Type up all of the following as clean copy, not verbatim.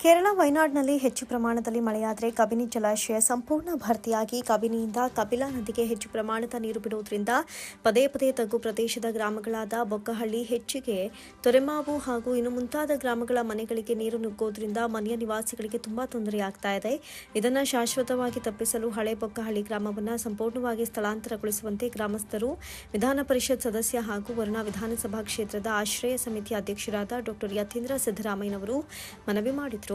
ಕೇರಳ ವಯನಾಡ್ನಲ್ಲಿ ಹೆಚ್ಚು ಪ್ರಮಾಣದಲ್ಲಿ ಮಳೆಯಾದರೆ ಕಬಿನಿ ಜಲಾಶಯ ಸಂಪೂರ್ಣ ಭರ್ತಿಯಾಗಿ ಕಬಿನಿಯಿಂದ ಕಪಿಲಾ ನದಿಗೆ ಹೆಚ್ಚು ಪ್ರಮಾಣದ ನೀರು ಬಿಡುವುದರಿಂದ ಪದೇ ಪದೇ ತಗ್ಗು ಪ್ರದೇಶದ ಗ್ರಾಮಗಳಾದ ಬೊಕ್ಕಹಳ್ಳಿ ಹೆಚ್ಚಿಗೆ ತೊರೆಮಾವು ಹಾಗೂ ಇನ್ನು ಮುಂತಾದ ಗ್ರಾಮಗಳ ಮನೆಗಳಿಗೆ ನೀರು ನುಗ್ಗೋದ್ರಿಂದ ಮನೆಯ ನಿವಾಸಿಗಳಿಗೆ ತುಂಬಾ ತೊಂದರೆಯಾಗ್ತಾ ಇದೆ. ಇದನ್ನು ಶಾಶ್ವತವಾಗಿ ತಪ್ಪಿಸಲು ಹಳೆ ಬೊಕ್ಕಹಳ್ಳಿ ಗ್ರಾಮವನ್ನು ಸಂಪೂರ್ಣವಾಗಿ ಸ್ಥಳಾಂತರಗೊಳಿಸುವಂತೆ ಗ್ರಾಮಸ್ಥರು ವಿಧಾನ ಪರಿಷತ್ ಸದಸ್ಯ ಹಾಗೂ ವರುಣಾ ವಿಧಾನಸಭಾ ಕ್ಷೇತ್ರದ ಆಶ್ರಯ ಸಮಿತಿ ಅಧ್ಯಕ್ಷರಾದ ಡಾ ಯತೀಂದ್ರ ಸಿದ್ದರಾಮಯ್ಯನವರು ಮನವಿ ಮಾಡಿದರು.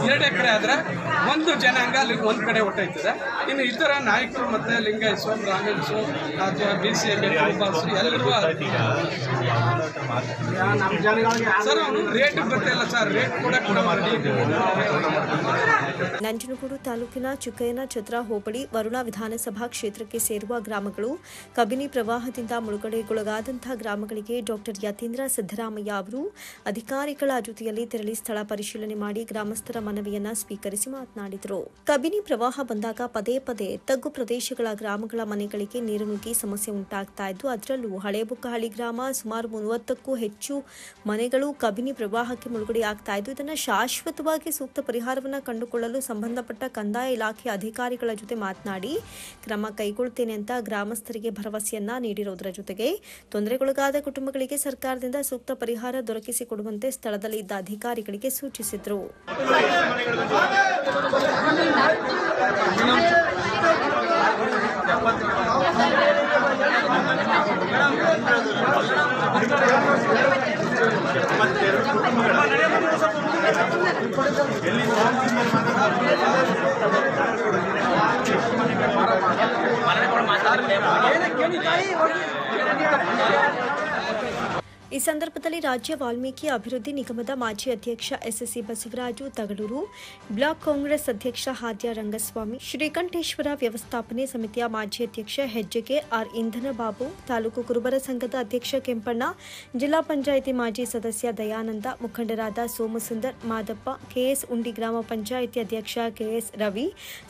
ಎರಡು ಎಕರೆ ಆದ್ರೆ ಒಂದು ಜನಾಂಗ ಅಲ್ಲಿ ಒಂದ್ ಕಡೆ ಹೊಟ್ಟೋಯ್ತದೆ. ಇನ್ನು ಇತರ ನಾಯಕರು ಮತ್ತೆ ಲಿಂಗಾಯತ್ಸು, ಬ್ರಾಹ್ಮಿಣ್ಸು ಅಥವಾ BCM ಎಲ್ಲರೂ ಸರ್ ಅವನು ರೇಟ್ ಗೊತ್ತಿಲ್ಲ ಸರ್, ರೇಟ್ ಕೂಡ ನಂಜನಗೂಡು ತಾಲೂಕಿನ ಚುಕ್ಕಯ್ಯನ ಛತ್ರ ಹೋಬಳಿ ವರುಣಾ ವಿಧಾನಸಭಾ ಕ್ಷೇತ್ರಕ್ಕೆ ಸೇರುವ ಗ್ರಾಮಗಳು ಕಬಿನಿ ಪ್ರವಾಹದಿಂದ ಮುಳುಗಡೆಗೊಳಗಾದಂತಹ ಗ್ರಾಮಗಳಿಗೆ ಡಾ ಯತೀಂದ್ರ ಸಿದ್ದರಾಮಯ್ಯ ಅವರು ಅಧಿಕಾರಿಗಳ ಜೊತೆಯಲ್ಲಿ ತೆರಳಿ ಸ್ಥಳ ಪರಿಶೀಲನೆ ಮಾಡಿ ಗ್ರಾಮಸ್ಥರ ಮನವಿಯನ್ನ ಸ್ವೀಕರಿಸಿ ಮಾತನಾಡಿದರು. ಕಬಿನಿ ಪ್ರವಾಹ ಬಂದಾಗ ಪದೇ ಪದೇ ತಗ್ಗು ಪ್ರದೇಶಗಳ ಗ್ರಾಮಗಳ ಮನೆಗಳಿಗೆ ನೀರು ನುಗ್ಗಿ ಸಮಸ್ಯೆ ಉಂಟಾಗ್ತಾ ಇದ್ದು, ಅದರಲ್ಲೂ ಹಳೆ ಬೊಕ್ಕಹಳ್ಳಿ ಗ್ರಾಮ ಸುಮಾರು 30ಕ್ಕೂ ಹೆಚ್ಚು ಮನೆಗಳು ಕಬಿನಿ ಪ್ರವಾಹಕ್ಕೆ ಮುಳುಗಡೆಯಾಗ್ತಾ ಇದ್ದು, ಇದನ್ನು ಶಾಶ್ವತವಾಗಿ ಸೂಕ್ತ ಪರಿಹಾರವನ್ನು ಕಂಡುಕೊಳ್ಳಲು ಸಂಬಂಧಪಟ್ಟ ಕಂದಾಯ ಇಲಾಖೆ ಅಧಿಕಾರಿಗಳ ಜೊತೆ ಮಾತನಾಡಿ ಕ್ರಮ ಕೈಗೊಳ್ಳುತ್ತೇನೆ ಅಂತ ಗ್ರಾಮಸ್ಥರಿಗೆ ಭರವಸೆಯನ್ನ ನೀಡಿರುವುದರ ಜೊತೆಗೆ ತೊಂದರೆಗೊಳಗಾದ ಕುಟುಂಬಗಳಿಗೆ ಸರ್ಕಾರದಿಂದ ಸೂಕ್ತ ಪರಿಹಾರ ದೊರಕಿಸಿಕೊಡುವಂತೆ ಸ್ಥಳದಲ್ಲಿ ಇದ್ದ ಅಧಿಕಾರಿಗಳಿಗೆ ಸೂಚಿಸಿದರು. ಈ ಸಂದರ್ಭದಲ್ಲಿ ರಾಜ್ಯ ವಾಲ್ಮೀಕಿ ಅಭಿವೃದ್ಧಿ ನಿಗಮದ ಮಾಜಿ ಅಧ್ಯಕ್ಷ SSC ಬಸವರಾಜು ತಗಡೂರು, ಬ್ಲಾಕ್ ಕಾಂಗ್ರೆಸ್ ಅಧ್ಯಕ್ಷ ಹಾದ್ಯ ರಂಗಸ್ವಾಮಿ, ಶ್ರೀಕಂಠೇಶ್ವರ ವ್ಯವಸ್ಥಾಪನೆ ಸಮಿತಿಯ ಮಾಜಿ ಅಧ್ಯಕ್ಷ ಹೆಜ್ಜೆಗೆ R ಇಂಧನಬಾಬು, ತಾಲೂಕು ಕುರುಬರ ಸಂಘದ ಅಧ್ಯಕ್ಷ ಕೆಂಪಣ್ಣ, ಜಿಲ್ಲಾ ಪಂಚಾಯಿತಿ ಮಾಜಿ ಸದಸ್ಯ ದಯಾನಂದ, ಮುಖಂಡರಾದ ಸೋಮಸುಂದರ್, ಮಾದಪ್ಪ, KS ಉಂಡಿ ಗ್ರಾಮ ಪಂಚಾಯಿತಿ ಅಧ್ಯಕ್ಷ KS ರವಿ,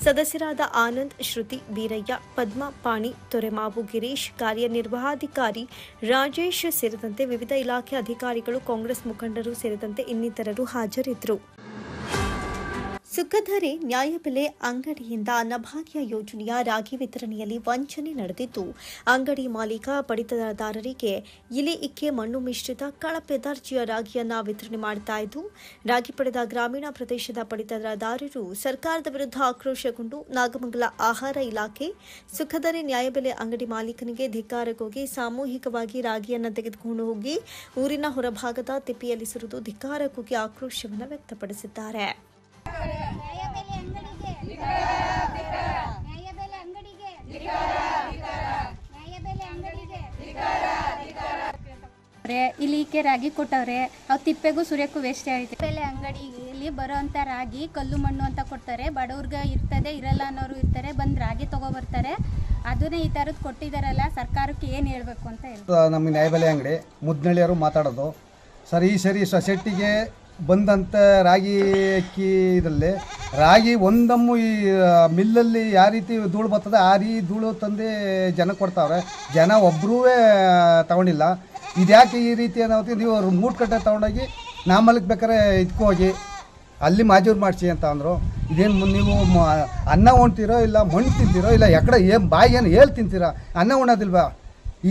ಸದಸ್ಯರಾದ ಆನಂದ್, ಶ್ರುತಿ, ಬೀರಯ್ಯ, ಪದ್ಮ, ಪಾಣಿ, ತೊರೆಮಾವು ಗಿರೀಶ್, ಕಾರ್ಯನಿರ್ವಹಣಾಧಿಕಾರಿ ರಾಜೇಶ್ ಸೇರಿದಂತೆ ವಿವಿಧ ಇಲಾಖೆ ಅಧಿಕಾರಿಗಳು, ಕಾಂಗ್ರೆಸ್ ಮುಖಂಡರು ಸೇರಿದಂತೆ ಇನ್ನಿತರರು ಹಾಜರಿದ್ದರು. ಸುಖಧರೆ ನ್ಯಾಯಬೆಲೆ ಅಂಗಡಿಯಿಂದ ಅನ್ನಭಾಗ್ಯ ಯೋಜನೆಯ ರಾಗಿ ವಿತರಣೆಯಲ್ಲಿ ವಂಚನೆ ನಡೆದಿದ್ದು, ಅಂಗಡಿ ಮಾಲೀಕ ಪಡಿತರದಾರರಿಗೆ ಇಲಿ ಇಕ್ಕೆ ಮಣ್ಣು ಮಿಶ್ರಿತ ಕಳಪೆ ದರ್ಜೆಯ ರಾಗಿಯನ್ನು ವಿತರಣೆ ಮಾಡ್ತಾ ಇದ್ದು, ರಾಗಿ ಪಡೆದ ಗ್ರಾಮೀಣ ಪ್ರದೇಶದ ಪಡಿತರದಾರರು ಸರ್ಕಾರದ ವಿರುದ್ಧ ಆಕ್ರೋಶಗೊಂಡು ನಾಗಮಂಗಲ ಆಹಾರ ಇಲಾಖೆ ಸುಖಧರೆ ನ್ಯಾಯಬೆಲೆ ಅಂಗಡಿ ಮಾಲೀಕನಿಗೆ ಧಿಕ್ಕಾರಕ್ಕೋಗಿ ಸಾಮೂಹಿಕವಾಗಿ ರಾಗಿಯನ್ನು ತೆಗೆದುಕೊಂಡು ಹೋಗಿ ಊರಿನ ಹೊರಭಾಗದ ತಿಪ್ಪಿಯಲ್ಲಿ ಸುರಿದು ಧಿಕ್ಕಾರಕ್ಕೋಗಿ ಆಕ್ರೋಶವನ್ನು ವ್ಯಕ್ತಪಡಿಸಿದ್ದಾರೆ. ಇಲ್ಲಿಗೆ ರಾಗಿ ಕೊಟ್ಟವ್ರೆ, ಅವು ತಿಪ್ಪೆಗೂ ಸುರಿಯಕ್ಕೂ ವೇಸ್ಟ್ ಆಯ್ತು. ಬೆಲೆ ಅಂಗಡಿಯಲ್ಲಿ ಬರೋಂಥ ರಾಗಿ ಕಲ್ಲು ಮಣ್ಣು ಅಂತ ಕೊಡ್ತಾರೆ. ಬಡವ್ರಿಗೆ ಇರ್ತದೆ, ಇರಲ್ಲ ಅನ್ನೋರು ಇರ್ತಾರೆ, ಬಂದು ರಾಗಿ ತಗೊಬರ್ತಾರೆ. ಅದನ್ನೇ ಈ ಥರದ್ದು ಕೊಟ್ಟಿದ್ದಾರಲ್ಲ, ಸರ್ಕಾರಕ್ಕೆ ಏನು ಹೇಳಬೇಕು ಅಂತ ಹೇಳಿ ನಮ್ಮ ನ್ಯಾಯಬೆಲೆ ಅಂಗಡಿ ಮುದ್ನಳ್ಳಿಯವರು ಮಾತಾಡೋದು ಸರ್. ಈ ಸರಿ ಸೊಸೈಟಿಗೆ ಬಂದಂಥ ರಾಗಿ ಅಕ್ಕಿ ಇದರಲ್ಲಿ ರಾಗಿ ಒಂದಮ್ಮು ಈ ಮಿಲ್ಲಲ್ಲಿ ಯಾವ ರೀತಿ ಧೂಳು ಬರ್ತದೆ ಆ ರೀತಿ ಧೂಳು ತಂದು ಜನ ಕೊಡ್ತಾವ್ರೆ. ಜನ ಒಬ್ಬರೂ ತಗೊಂಡಿಲ್ಲ. ಇದ್ಯಾಕೆ ಈ ರೀತಿ ಅನ್ನೋದು ನೀವು ಮೂಟು ಕಟ್ಟೆ ತೊಗೊಂಡೋಗಿ ನಾಮಲ್ಗೆ ಬೇಕಾದ್ರೆ ಹೋಗಿ ಅಲ್ಲಿ ಮಾಜೂರು ಮಾಡಿಸಿ ಅಂತ ಅಂದರು. ಇದೇನು ನೀವು ಅನ್ನ ಉಣ್ತೀರೋ ಇಲ್ಲ ಮಣ್ಣು ತಿಂತೀರೋ ಇಲ್ಲ ಎಕಡೆ ಬಾಯಿ ಏನು ಹೇಳಿ ತಿಂತೀರಾ, ಅನ್ನ ಉಣ್ಣೋದಿಲ್ವಾ?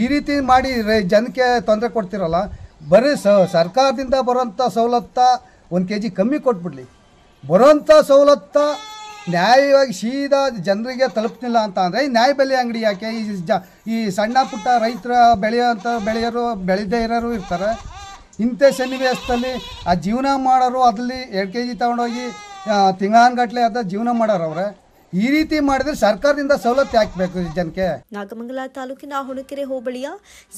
ಈ ರೀತಿ ಮಾಡಿ ಜನಕ್ಕೆ ತೊಂದರೆ ಕೊಡ್ತಿರಲ್ಲ. ಬರೀ ಸರ್ಕಾರದಿಂದ ಬರೋಂಥ ಸವಲತ್ತ 1 kg ಕಮ್ಮಿ ಕೊಟ್ಬಿಡ್ಲಿ. ಬರೋಂಥ ಸವಲತ್ತ ನ್ಯಾಯವಾಗಿ ಸೀದಾ ಜನರಿಗೆ ತಲುಪ್ತಿಲ್ಲ ಅಂತ ಅಂದರೆ ಈ ನ್ಯಾಯಬೆಲೆ ಅಂಗಡಿ ಯಾಕೆ? ಈ ಸಣ್ಣ ಪುಟ್ಟ ರೈತರ ಬೆಳೆಯೋರು ಬೆಳೆದೇ ಇರೋರು ಇರ್ತಾರೆ. ಇಂಥ ಸನ್ನಿವೇಶದಲ್ಲಿ ಆ ಜೀವನ ಮಾಡೋರು ಅದರಲ್ಲಿ 2 kg ತೊಗೊಂಡೋಗಿ ತಿಂಗಳಾನ್ಗಟ್ಲೆ ಅದ ಜೀವನ ಮಾಡೋರು ಅವ್ರೆ. ಈ ರೀತಿ ಮಾಡಿದ್ರೆ ಸರ್ಕಾರದಿಂದ ಸವಲತ್ತು ಹಾಕಬೇಕು ಜನಕ್ಕೆ. ನಾಗಮಂಗಲ ತಾಲೂಕಿನ ಹುಣಕೆರೆ ಹೋಬಳಿಯ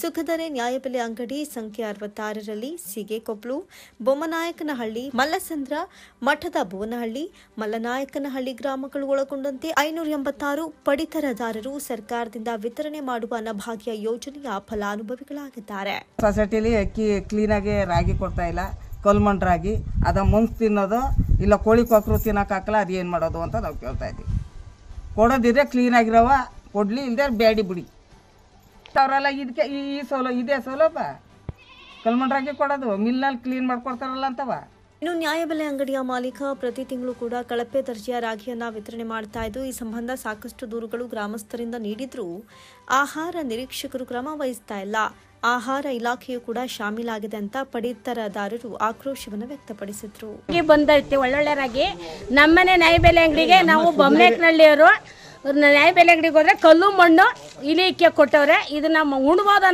ಸುಖದರೆ ನ್ಯಾಯಬೆಲೆ ಅಂಗಡಿ ಸಂಖ್ಯೆ 66ರಲ್ಲಿ ಸಿಗೆಕೊಪ್ಲು, ಬೊಮ್ಮನಾಯಕನಹಳ್ಳಿ, ಮಲ್ಲಸಂದ್ರ, ಮಠದ ಭುವನಹಳ್ಳಿ, ಮಲ್ಲನಾಯಕನಹಳ್ಳಿ ಗ್ರಾಮಗಳು ಒಳಗೊಂಡಂತೆ 586 ಪಡಿತರದಾರರು ಸರ್ಕಾರದಿಂದ ವಿತರಣೆ ಮಾಡುವ ಅನ್ನಭಾಗ್ಯ ಯೋಜನೆಯ ಫಲಾನುಭವಿಗಳಾಗಿದ್ದಾರೆ. ಸೊಸೈಟಿಲಿ ಅಕ್ಕಿ ಕ್ಲೀನಾಗಿ ರಾಗಿ ಕೊಡ್ತಾ ಇಲ್ಲ, ಕಲ್ಮಣ್ ರಾಗಿ ಅದ ಮುಂಚೆ ತಿನ್ನೋದು ಇಲ್ಲ ಕೋಳಿ ಕೊಕ್ಕರು ತಿನ್ನೋಕ್ಕಾಗಲ್ಲ, ಅದು ಏನು ಮಾಡೋದು ಅಂತ ನಾವು ಕೇಳ್ತಾ ಇದ್ದೀವಿ. ಕೊಡೋದಿದ್ರೆ ಕ್ಲೀನಾಗಿರೋವ ಕೊಡಲಿ, ಇಲ್ಲದೆ ಬೇಡಿ ಬಿಡಿ. ಅವರೆಲ್ಲ ಇದಕ್ಕೆ ಈ ಇದೇ ಸೌಲಭ್ಯ ಕಲ್ಮಣ್ ರಾಗಿ ಕೊಡೋದು, ಮಿಲ್ನಲ್ಲಿ ಕ್ಲೀನ್ ಮಾಡ್ಕೊಡ್ತಾರಲ್ಲ ಅಂತವ. ಇನ್ನು ನ್ಯಾಯಬೆಲೆ ಅಂಗಡಿಯ ಮಾಲೀಕ ಪ್ರತಿ ತಿಂಗಳು ಕೂಡ ಕಳಪೆ ದರ್ಜೆಯ ರಾಗಿಯನ್ನ ವಿತರಣೆ ಮಾಡ್ತಾ ಇದ್ದು, ಈ ಸಂಬಂಧ ಸಾಕಷ್ಟು ದೂರುಗಳು ಗ್ರಾಮಸ್ಥರಿಂದ ನೀಡಿದ್ರೂ ಆಹಾರ ನಿರೀಕ್ಷಕರು ಕ್ರಮ ವಹಿಸ್ತಾ ಇಲ್ಲ. ಆಹಾರ ಇಲಾಖೆಯು ಕೂಡ ಶಾಮೀಲಾಗಿದೆ ಅಂತ ಪಡಿತರದಾರರು ಆಕ್ರೋಶವನ್ನು ವ್ಯಕ್ತಪಡಿಸಿದ್ರು. ಬಂದೈತೆ ಒಳ್ಳೊಳ್ಳೆ ರಾಗಿ. ನಮ್ಮನೆ ನ್ಯಾಯಬೆಲೆ ಅಂಗಡಿಗೆ ನಾವು ಬೊಮ್ಮನಹಳ್ಳಿಯವರು ನ್ಯಾಯಬೆಲೆ ಅಂಗಡಿಗೆ ಹೋದ್ರೆ ಕಲ್ಲು ಮಣ್ಣು ಇಲಿಕ್ಕೆ ಕೊಟ್ಟವ್ರೆ. ಇದನ್ನ ಉಣ್ಬೋದ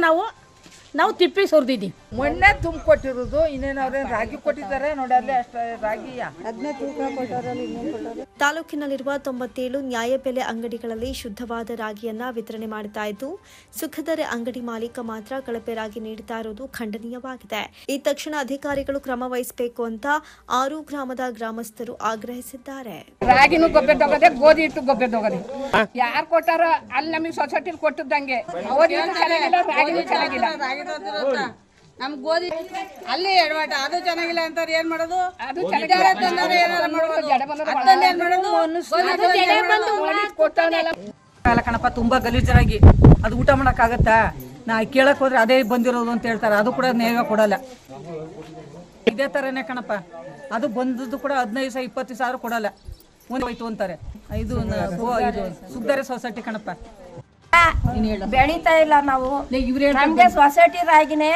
ನಾವು ತಿಪ್ಪಿ ಸುರಿದಿದ್ದೀವಿ. ಮೊನ್ನೆ ತುಂಬ ಕೊಟ್ಟಿರೋದು, ಇನ್ನೇನು ಅವ್ರೇನು ರಾಗಿ ಕೊಟ್ಟಿದ್ದಾರೆ ನೋಡಿ, ಅಲ್ಲೇ ಅಷ್ಟು ರಾಗಿಯ 15 ತಾಲೂಕಿನಲ್ಲಿರುವ 97 ನ್ಯಾಯಬೆಲೆ ಅಂಗಡಿಗಳಲ್ಲಿ ಶುದ್ಧವಾದ ರಾಗಿಯನ್ನ ವಿತರಣೆ ಮಾಡ್ತಾ ಇದ್ದು, ಸುಖದರೆ ಅಂಗಡಿ ಮಾಲೀಕ ಮಾತ್ರ ಕಳಪೆ ರಾಗಿ ನೀಡುತ್ತಾ ಇರುವುದು ಖಂಡನೀಯವಾಗಿದೆ. ಈ ತಕ್ಷಣ ಅಧಿಕಾರಿಗಳು ಕ್ರಮ ವಹಿಸಬೇಕು ಅಂತ 6 ಗ್ರಾಮದ ಗ್ರಾಮಸ್ಥರು ಆಗ್ರಹಿಸಿದ್ದಾರೆ. ರಾಗಿನೂ ಗೊಬ್ಬರ ತಗೋದೆ, ಗೋಧಿ ಇಟ್ಟು ಗೊಬ್ಬರ ತಗೋದೆ. ಯಾರು ಕೊಟ್ಟಾರೋ ಅಲ್ಲಿ ನಮಗೆ ಸೊಸೈಟಿಲಿ ಕೊಟ್ಟಿದ್ದಂಗೆ ರಾಗಿನೂ ಚೆನ್ನಾಗಿಲ್ಲ. ನಮ್ ಗೋಧಿ ಅಲ್ಲಿ ಎಡವಾಟ ಅದು ಚೆನ್ನಾಗಿಲ್ಲ ಅಂತಾರೆ, ಏನ್ ಮಾಡೋದು? ಅದು ಕಣಪ್ಪ, ತುಂಬಾ ಗಲೀಜರಾಗಿ ಅದು ಊಟ ಮಾಡಕ್ಕಾಗತ್ತಾ? ನಾ ಕೇಳಕ್ ಹೋದ್ರೆ ಅದೇ ಬಂದಿರೋದು ಅಂತ ಹೇಳ್ತಾರೆ, ಅದು ಕೂಡ ನೇಗ ಕೊಡಲ್ಲ. ಇದೇ ತರನೇ ಕಣಪ್ಪ, ಅದು ಬಂದದ್ದು ಕೂಡ 15-20 ಸಾವಿರ ಕೊಡಲ್ಲ, ಹೋಯ್ತು ಅಂತಾರೆ. ಇದು ಸುಗ್ದರೆ ಸೊಸೈಟಿ ಕಣಪ್ಪ. ಬೆಳೀತಾ ಇಲ್ಲ ನಾವು, ನಮ್ಗೆ ಸೊಸೈಟಿ ರಾಗಿನೇ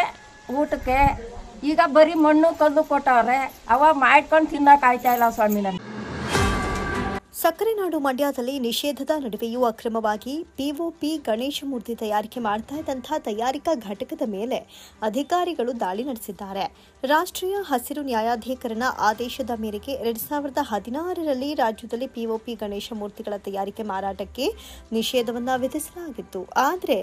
ಊಟಕ್ಕೆ. ಈಗ ಬರೀ ಮಣ್ಣು ಕಲ್ಲು ಕೊಟ್ಟವ್ರೆ, ಅವ ಮಾಡ್ಕೊಂಡು ತಿನ್ನಕ್ ಆಯ್ತಾ ಇಲ್ಲ ಸ್ವಾಮಿ. ನಮ್ಗೆ ಸಕ್ಕರೆ ನಾಡು ಮಂಡ್ಯದಲ್ಲಿ ನಿಷೇಧದ ನಡುವೆಯೂ ಅಕ್ರಮವಾಗಿ ಪಿಒಪಿ ಗಣೇಶ ಮೂರ್ತಿ ತಯಾರಿಕೆ ಮಾಡ್ತಾ ಇದ್ದಂತಹ ತಯಾರಿಕಾ ಘಟಕದ ಮೇಲೆ ಅಧಿಕಾರಿಗಳು ದಾಳಿ ನಡೆಸಿದ್ದಾರೆ. ರಾಷ್ಟ್ರೀಯ ಹಸಿರು ನ್ಯಾಯಾಧಿಕರಣ ಆದೇಶದ ಮೇರೆಗೆ 2016ರಲ್ಲಿ ರಾಜ್ಯದಲ್ಲಿ ಪಿಒಪಿ ಗಣೇಶ ಮೂರ್ತಿಗಳ ತಯಾರಿಕೆ ಮಾರಾಟಕ್ಕೆ ನಿಷೇಧವನ್ನ ವಿಧಿಸಲಾಗಿತ್ತು. ಆದರೆ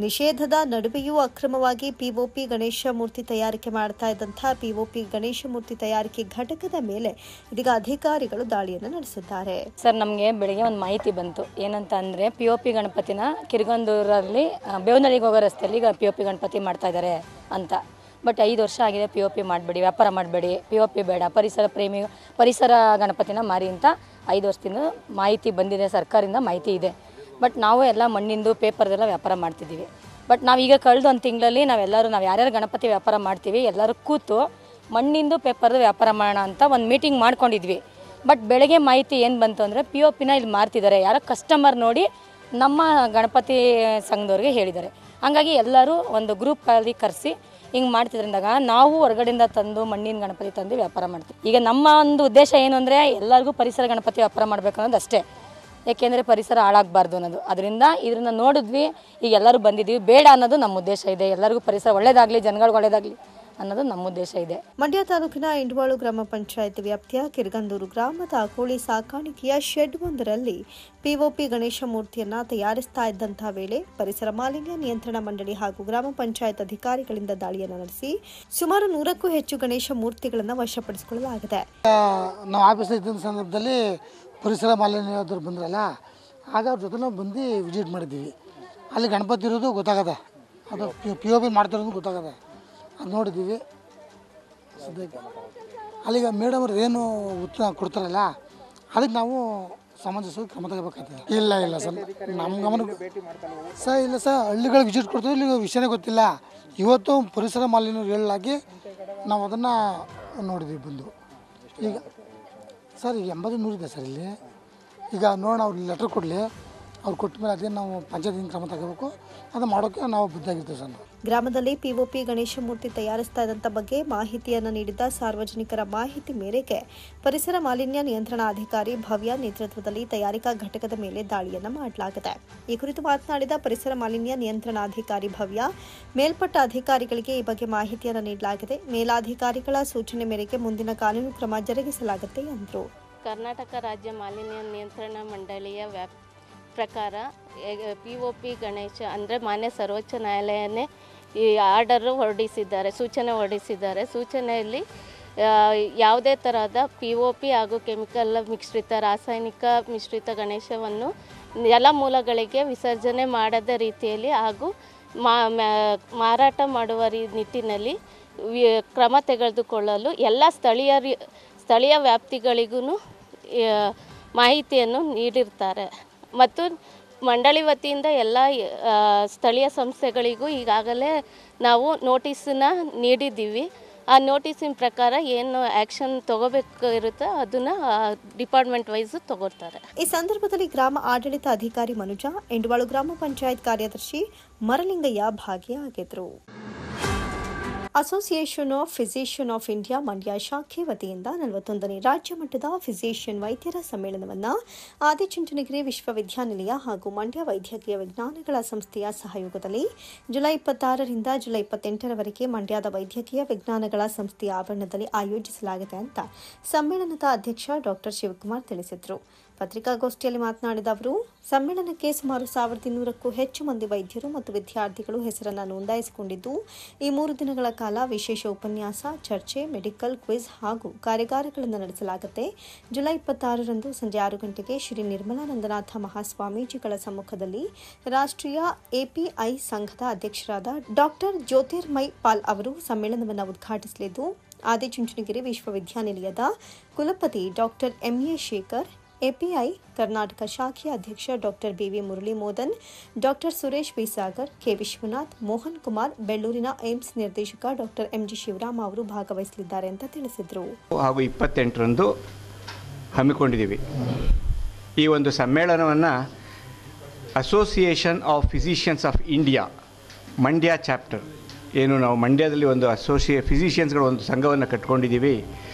ನಿಷೇಧದ ನಡುವೆಯೂ ಅಕ್ರಮವಾಗಿ ಪಿಒಪಿ ಗಣೇಶ ಮೂರ್ತಿ ತಯಾರಿಕೆ ಮಾಡ್ತಾ ಇದ್ದಂತಹ ಪಿಒಪಿ ಗಣೇಶ ಮೂರ್ತಿ ತಯಾರಿಕೆ ಘಟಕದ ಮೇಲೆ ಇದೀಗ ಅಧಿಕಾರಿಗಳು ದಾಳಿಯನ್ನು ನಡೆಸಿದ್ದಾರೆ. ಸರ್, ನಮಗೆ ಬೆಳಗ್ಗೆ ಒಂದು ಮಾಹಿತಿ ಬಂತು. ಏನಂತ ಅಂದರೆ POP ಗಣಪತಿನ ಕಿರ್ಗಂದೂರಲ್ಲಿ ಬೇವನಹಳ್ಳಿಗೆ ಹೋಗೋ ರಸ್ತೆಯಲ್ಲಿ ಈಗ POP ಗಣಪತಿ ಮಾಡ್ತಾ ಇದ್ದಾರೆ ಅಂತ. ಬಟ್ 5 ವರ್ಷ ಆಗಿದೆ, POP ಮಾಡಬೇಡಿ, ವ್ಯಾಪಾರ ಮಾಡಬೇಡಿ, POP ಬೇಡ, ಪರಿಸರ ಗಣಪತಿನ ಮಾರಿ ಅಂತ 5 ವರ್ಷದಿಂದ ಮಾಹಿತಿ ಬಂದಿದೆ, ಸರ್ಕಾರದಿಂದ ಮಾಹಿತಿ ಇದೆ. ಬಟ್ ನಾವು ಎಲ್ಲ ಮಣ್ಣಿಂದು ಪೇಪರ್ದೆಲ್ಲ ವ್ಯಾಪಾರ ಮಾಡ್ತಿದ್ದೀವಿ. ಬಟ್ ನಾವೀಗ ಕಳೆದ 1 ತಿಂಗಳಲ್ಲಿ ನಾವು ಯಾರ್ಯಾರು ಗಣಪತಿ ವ್ಯಾಪಾರ ಮಾಡ್ತೀವಿ ಎಲ್ಲರೂ ಕೂತು ಮಣ್ಣಿಂದು ಪೇಪರ್ದು ವ್ಯಾಪಾರ ಮಾಡೋಣ ಅಂತ ಒಂದು ಮೀಟಿಂಗ್ ಮಾಡ್ಕೊಂಡಿದ್ವಿ. ಬಟ್ ಬೆಳಗ್ಗೆ ಮಾಹಿತಿ ಏನು ಬಂತು ಅಂದರೆ POPನ ಇಲ್ಲಿ ಮಾರ್ತಿದ್ದಾರೆ, ಯಾರೋ ಕಸ್ಟಮರ್ ನೋಡಿ ನಮ್ಮ ಗಣಪತಿ ಸಂಘದವ್ರಿಗೆ ಹೇಳಿದ್ದಾರೆ. ಹಾಗಾಗಿ ಎಲ್ಲರೂ ಒಂದು ಗ್ರೂಪಲ್ಲಿ ಕರೆಸಿ ಹಿಂಗೆ ಮಾಡ್ತಿದ್ರಂದಾಗ ನಾವು ಹೊರಗಡೆಯಿಂದ ತಂದು ಮಣ್ಣಿನ ಗಣಪತಿ ತಂದು ವ್ಯಾಪಾರ ಮಾಡ್ತೀವಿ. ಈಗ ನಮ್ಮ ಒಂದು ಉದ್ದೇಶ ಏನು ಅಂದರೆ ಎಲ್ಲರಿಗೂ ಪರಿಸರ ಗಣಪತಿ ವ್ಯಾಪಾರ ಮಾಡಬೇಕು ಅನ್ನೋದು ಅಷ್ಟೇ. ಏಕೆಂದರೆ ಪರಿಸರ ಹಾಳಾಗಬಾರ್ದು ಅನ್ನೋದು. ಅದರಿಂದ ಇದನ್ನು ನೋಡಿದ್ವಿ, ಈಗ ಎಲ್ಲರೂ ಬಂದಿದ್ದೀವಿ. ಬೇಡ ಅನ್ನೋದು ನಮ್ಮ ಉದ್ದೇಶ ಇದೆ. ಎಲ್ಲರಿಗೂ ಪರಿಸರ ಒಳ್ಳೇದಾಗಲಿ, ಜನಗಳಿಗೆ ಒಳ್ಳೇದಾಗಲಿ ಅನ್ನೋದು ನಮ್ಮ ಉದ್ದೇಶ ಇದೆ. ಮಂಡ್ಯ ತಾಲೂಕಿನ ಇಂಡವಾಳು ಗ್ರಾಮ ಪಂಚಾಯತ್ ವ್ಯಾಪ್ತಿಯ ಕಿರ್ಗಂದೂರು ಗ್ರಾಮದ ಕೋಳಿ ಸಾಕಾಣಿಕೆಯ ಶೆಡ್ ಒಂದರಲ್ಲಿ ಪಿಒಪಿ ಗಣೇಶ ಮೂರ್ತಿಯನ್ನ ತಯಾರಿಸ್ತಾ ಇದ್ದಂತಹ ವೇಳೆ ಪರಿಸರ ಮಾಲಿನ್ಯ ನಿಯಂತ್ರಣ ಮಂಡಳಿ ಹಾಗೂ ಗ್ರಾಮ ಪಂಚಾಯತ್ ಅಧಿಕಾರಿಗಳಿಂದ ದಾಳಿಯನ್ನು ನಡೆಸಿ ಸುಮಾರು 100ಕ್ಕೂ ಹೆಚ್ಚು ಗಣೇಶ ಮೂರ್ತಿಗಳನ್ನು ವಶಪಡಿಸಿಕೊಳ್ಳಲಾಗಿದೆ. ನಾವು ಆಫೀಸ್ ಇದ್ದ ಸಂದರ್ಭದಲ್ಲಿ ಪರಿಸರ ಮಾಲಿನ್ಯದವ್ರು ಬಂದ್ರಲ್ಲ, ಆಗ ಅವ್ರ ಜೊತೆ ನಾವು ಬಂದು ವಿಸಿಟ್ ಮಾಡಿದ್ದೀವಿ. ಅಲ್ಲಿ ಗಣಪತಿ ಇರೋದು ಗೊತ್ತಾಗದೆ, ಅದು POP ಮಾಡ್ತಿರೋದು ಗೊತ್ತಾಗದೆ, ಅದು ನೋಡಿದ್ದೀವಿ. ಸದ್ಯಕ್ಕೆ ಅಲ್ಲಿಗ ಮೇಡಮ್ ಅವ್ರು ಏನು ಉತ್ತರ ಕೊಡ್ತಾರಲ್ಲ, ಅದಕ್ಕೆ ನಾವು ಸಮಂಜಸವಾಗಿ ಕ್ರಮ ತಗೋಬೇಕಾಗ್ತದೆ. ಇಲ್ಲ ಸರ್, ನಮ್ಮ ಗಮನಕ್ಕೆ ಸರ್ ಇಲ್ಲ ಸರ್, ಹಳ್ಳಿಗಳಿಗೆ ವಿಸಿಟ್ ಕೊಡ್ತೀವಿ, ಇಲ್ಲಿ ವಿಷಯನೇ ಗೊತ್ತಿಲ್ಲ. ಇವತ್ತು ಪರಿಸರ ಮಾಲಿನ್ಯ ಹೇಳಲಾಗಿ ನಾವು ಅದನ್ನು ನೋಡಿದ್ದೀವಿ ಬಂದು. ಈಗ ಸರ್ ಈಗ 80-100 ಇದೆ ಸರ್ ಇಲ್ಲಿ. ಈಗ ನೋಡೋಣ, ಅವ್ರು ಲೆಟ್ರ್ ಕೊಡಲಿ, ಅವ್ರು ಕೊಟ್ಟ ಮೇಲೆ ಅದೇ ನಾವು ಪಂಚಾಯತಿಂದ ಕ್ರಮ ತಗೋಬೇಕು, ಅದು ಮಾಡೋಕ್ಕೆ ನಾವು ಬದ್ಧಾಗಿರ್ತೀವಿ ಸರ್. ಗ್ರಾಮದಲ್ಲಿ ಪಿಒಪಿ ಗಣೇಶ ಮೂರ್ತಿ ತಯಾರಿಸ್ತಾ ಇದ್ದಂಥ ಬಗ್ಗೆ ಮಾಹಿತಿಯನ್ನು ನೀಡಿದ್ದ ಸಾರ್ವಜನಿಕರ ಮಾಹಿತಿ ಮೇರೆಗೆ ಪರಿಸರ ಮಾಲಿನ್ಯ ನಿಯಂತ್ರಣಾಧಿಕಾರಿ ಭವ್ಯ ನೇತೃತ್ವದಲ್ಲಿ ತಯಾರಿಕಾ ಘಟಕದ ಮೇಲೆ ದಾಳಿಯನ್ನು ಮಾಡಲಾಗಿದೆ. ಈ ಕುರಿತು ಮಾತನಾಡಿದ ಪರಿಸರ ಮಾಲಿನ್ಯ ನಿಯಂತ್ರಣಾಧಿಕಾರಿ ಭವ್ಯ, ಮೇಲ್ಪಟ್ಟ ಅಧಿಕಾರಿಗಳಿಗೆ ಈ ಬಗ್ಗೆ ಮಾಹಿತಿಯನ್ನು ನೀಡಲಾಗಿದೆ. ಮೇಲಾಧಿಕಾರಿಗಳ ಸೂಚನೆ ಮೇರೆಗೆ ಮುಂದಿನ ಕಾನೂನು ಕ್ರಮ ಜರುಗಿಸಲಾಗುತ್ತೆ ಎಂದರು. ಕರ್ನಾಟಕ ರಾಜ್ಯ ಮಾಲಿನ್ಯ ನಿಯಂತ್ರಣ ಮಂಡಳಿಯ ಪ್ರಕಾರ POP ಗಣೇಶ ಅಂದರೆ ಮಾನ್ಯ ಸರ್ವೋಚ್ಚ ನ್ಯಾಯಾಲಯನೇ ಈ ಆರ್ಡರು ಹೊರಡಿಸಿದ್ದಾರೆ, ಸೂಚನೆ ಹೊರಡಿಸಿದ್ದಾರೆ. ಸೂಚನೆಯಲ್ಲಿ ಯಾವುದೇ ತರಹದ POP ಹಾಗೂ ಕೆಮಿಕಲ್ ಮಿಶ್ರಿತ ರಾಸಾಯನಿಕ ಮಿಶ್ರಿತ ಗಣೇಶವನ್ನು ಜಲಮೂಲಗಳಿಗೆ ವಿಸರ್ಜನೆ ಮಾಡದ ರೀತಿಯಲ್ಲಿ ಹಾಗೂ ಮಾರಾಟ ಮಾಡುವ ನಿಟ್ಟಿನಲ್ಲಿ ಕ್ರಮ ತೆಗೆದುಕೊಳ್ಳಲು ಎಲ್ಲ ಸ್ಥಳೀಯ ವ್ಯಾಪ್ತಿಗಳಿಗೂ ಮಾಹಿತಿಯನ್ನು ನೀಡಿರ್ತಾರೆ. ಮತ್ತು ಮಂಡಳಿ ವತಿಯಿಂದ ಎಲ್ಲ ಸ್ಥಳೀಯ ಸಂಸ್ಥೆಗಳಿಗೂ ಈಗಾಗಲೇ ನಾವು ನೋಟಿಸನ್ನ ನೀಡಿದ್ದೀವಿ. ಆ ನೋಟಿಸಿನ ಪ್ರಕಾರ ಏನು ಆ್ಯಕ್ಷನ್ ತಗೋಬೇಕು ಇರುತ್ತೋ ಅದನ್ನು ಡಿಪಾರ್ಟ್ಮೆಂಟ್ ವೈಸ್ ತಗೋತಾರೆ. ಈ ಸಂದರ್ಭದಲ್ಲಿ ಗ್ರಾಮ ಆಡಳಿತ ಅಧಿಕಾರಿ ಮನುಜ, ಎಂಡವಾಳು ಗ್ರಾಮ ಪಂಚಾಯತ್ ಕಾರ್ಯದರ್ಶಿ ಮರಲಿಂಗಯ್ಯ ಭಾಗಿಯಾಗಿದ್ದರು. Association of physician of India Mandya ಶಾಖೆ ವತಿಯಿಂದ 41ನೇ ರಾಜ್ಯ ಮಟ್ಟದ ಫಿಸಿಷಿಯನ್ ವೈದ್ಯರ ಸಮ್ಮೇಳನವನ್ನು ಆದಿಚುಂಚನಗಿರಿ ವಿಶ್ವವಿದ್ಯಾನಿಲಯ ಹಾಗೂ ಮಂಡ್ಯ ವೈದ್ಯಕೀಯ ವಿಜ್ಞಾನಗಳ ಸಂಸ್ಥೆಯ ಸಹಯೋಗದಲ್ಲಿ ಜುಲೈ 26ರಿಂದ ಜುಲೈ 28ರವರೆಗೆ ಮಂಡ್ಯದ ವೈದ್ಯಕೀಯ ವಿಜ್ಞಾನಗಳ ಸಂಸ್ಥೆಯ ಆವರಣದಲ್ಲಿ ಆಯೋಜಿಸಲಾಗಿದೆ ಅಂತ ಸಮ್ಮೇಳನದ ಅಧ್ಯಕ್ಷ ಡಾಕ್ಟರ್ ಶಿವಕುಮಾರ್ ತಿಳಿಸಿದರು. ಪತ್ರಿಕಾಗೋಷ್ಠಿಯಲ್ಲಿ ಮಾತನಾಡಿದ ಅವರು, ಸಮ್ಮೇಳನಕ್ಕೆ ಸುಮಾರು 1200ಕ್ಕೂ ಹೆಚ್ಚು ಮಂದಿ ವೈದ್ಯರು ಮತ್ತು ವಿದ್ಯಾರ್ಥಿಗಳು ಹೆಸರನ್ನು ನೋಂದಾಯಿಸಿಕೊಂಡಿದ್ದು, ಈ 3 ದಿನಗಳ ಕಾಲ ವಿಶೇಷ ಉಪನ್ಯಾಸ, ಚರ್ಚೆ, ಮೆಡಿಕಲ್ ಕ್ವಿಜ್ ಹಾಗೂ ಕಾರ್ಯಾಗಾರಗಳನ್ನು ನಡೆಸಲಾಗುತ್ತೆ. ಜುಲೈ 26ರಂದು ಸಂಜೆ 6 ಗಂಟೆಗೆ ಶ್ರೀ ನಿರ್ಮಲಾನಂದನಾಥ ಮಹಾಸ್ವಾಮೀಜಿಗಳ ಸಮ್ಮುಖದಲ್ಲಿ ರಾಷ್ಟ್ರೀಯ API ಸಂಘದ ಅಧ್ಯಕ್ಷರಾದ ಡಾಕ್ಟರ್ ಜ್ಯೋತಿರ್ಮಯ್ ಪಾಲ್ ಅವರು ಸಮ್ಮೇಳನವನ್ನು ಉದ್ಘಾಟಿಸಲಿದ್ದು, ಆದಿಚುಂಚನಗಿರಿ ವಿಶ್ವವಿದ್ಯಾನಿಲಯದ ಕುಲಪತಿ doctor MA Shekhar, API Karnataka ಶಾಖೆಯ ಅಧ್ಯಕ್ಷ doctor BV Murali Modan, doctor Suresh Bisagar, K Vishwanath, Mohan Kumar, ಬೆಳ್ಳೂರಿನ ಏಮ್ಸ್ ನಿರ್ದೇಶಕ ಡಾಕ್ಟರ್ MG ಶಿವರಾಮ ಅವರು ಭಾಗವಹಿಸಲಿದ್ದಾರೆ ಅಂತ ತಿಳಿಸಿದರು. ಹಾಗೂ 28ರಂದು ಹಮ್ಮಿಕೊಂಡಿದ್ದೀವಿ. ಈ ಒಂದು ಸಮ್ಮೇಳನವನ್ನು association of physicians of India Mandya chapter, ಏನು ನಾವು ಮಂಡ್ಯದಲ್ಲಿ ಒಂದು ಫಿಸಿಷಿಯನ್ಸ್ಗಳ ಒಂದು ಸಂಘವನ್ನು ಕಟ್ಕೊಂಡಿದ್ದೀವಿ,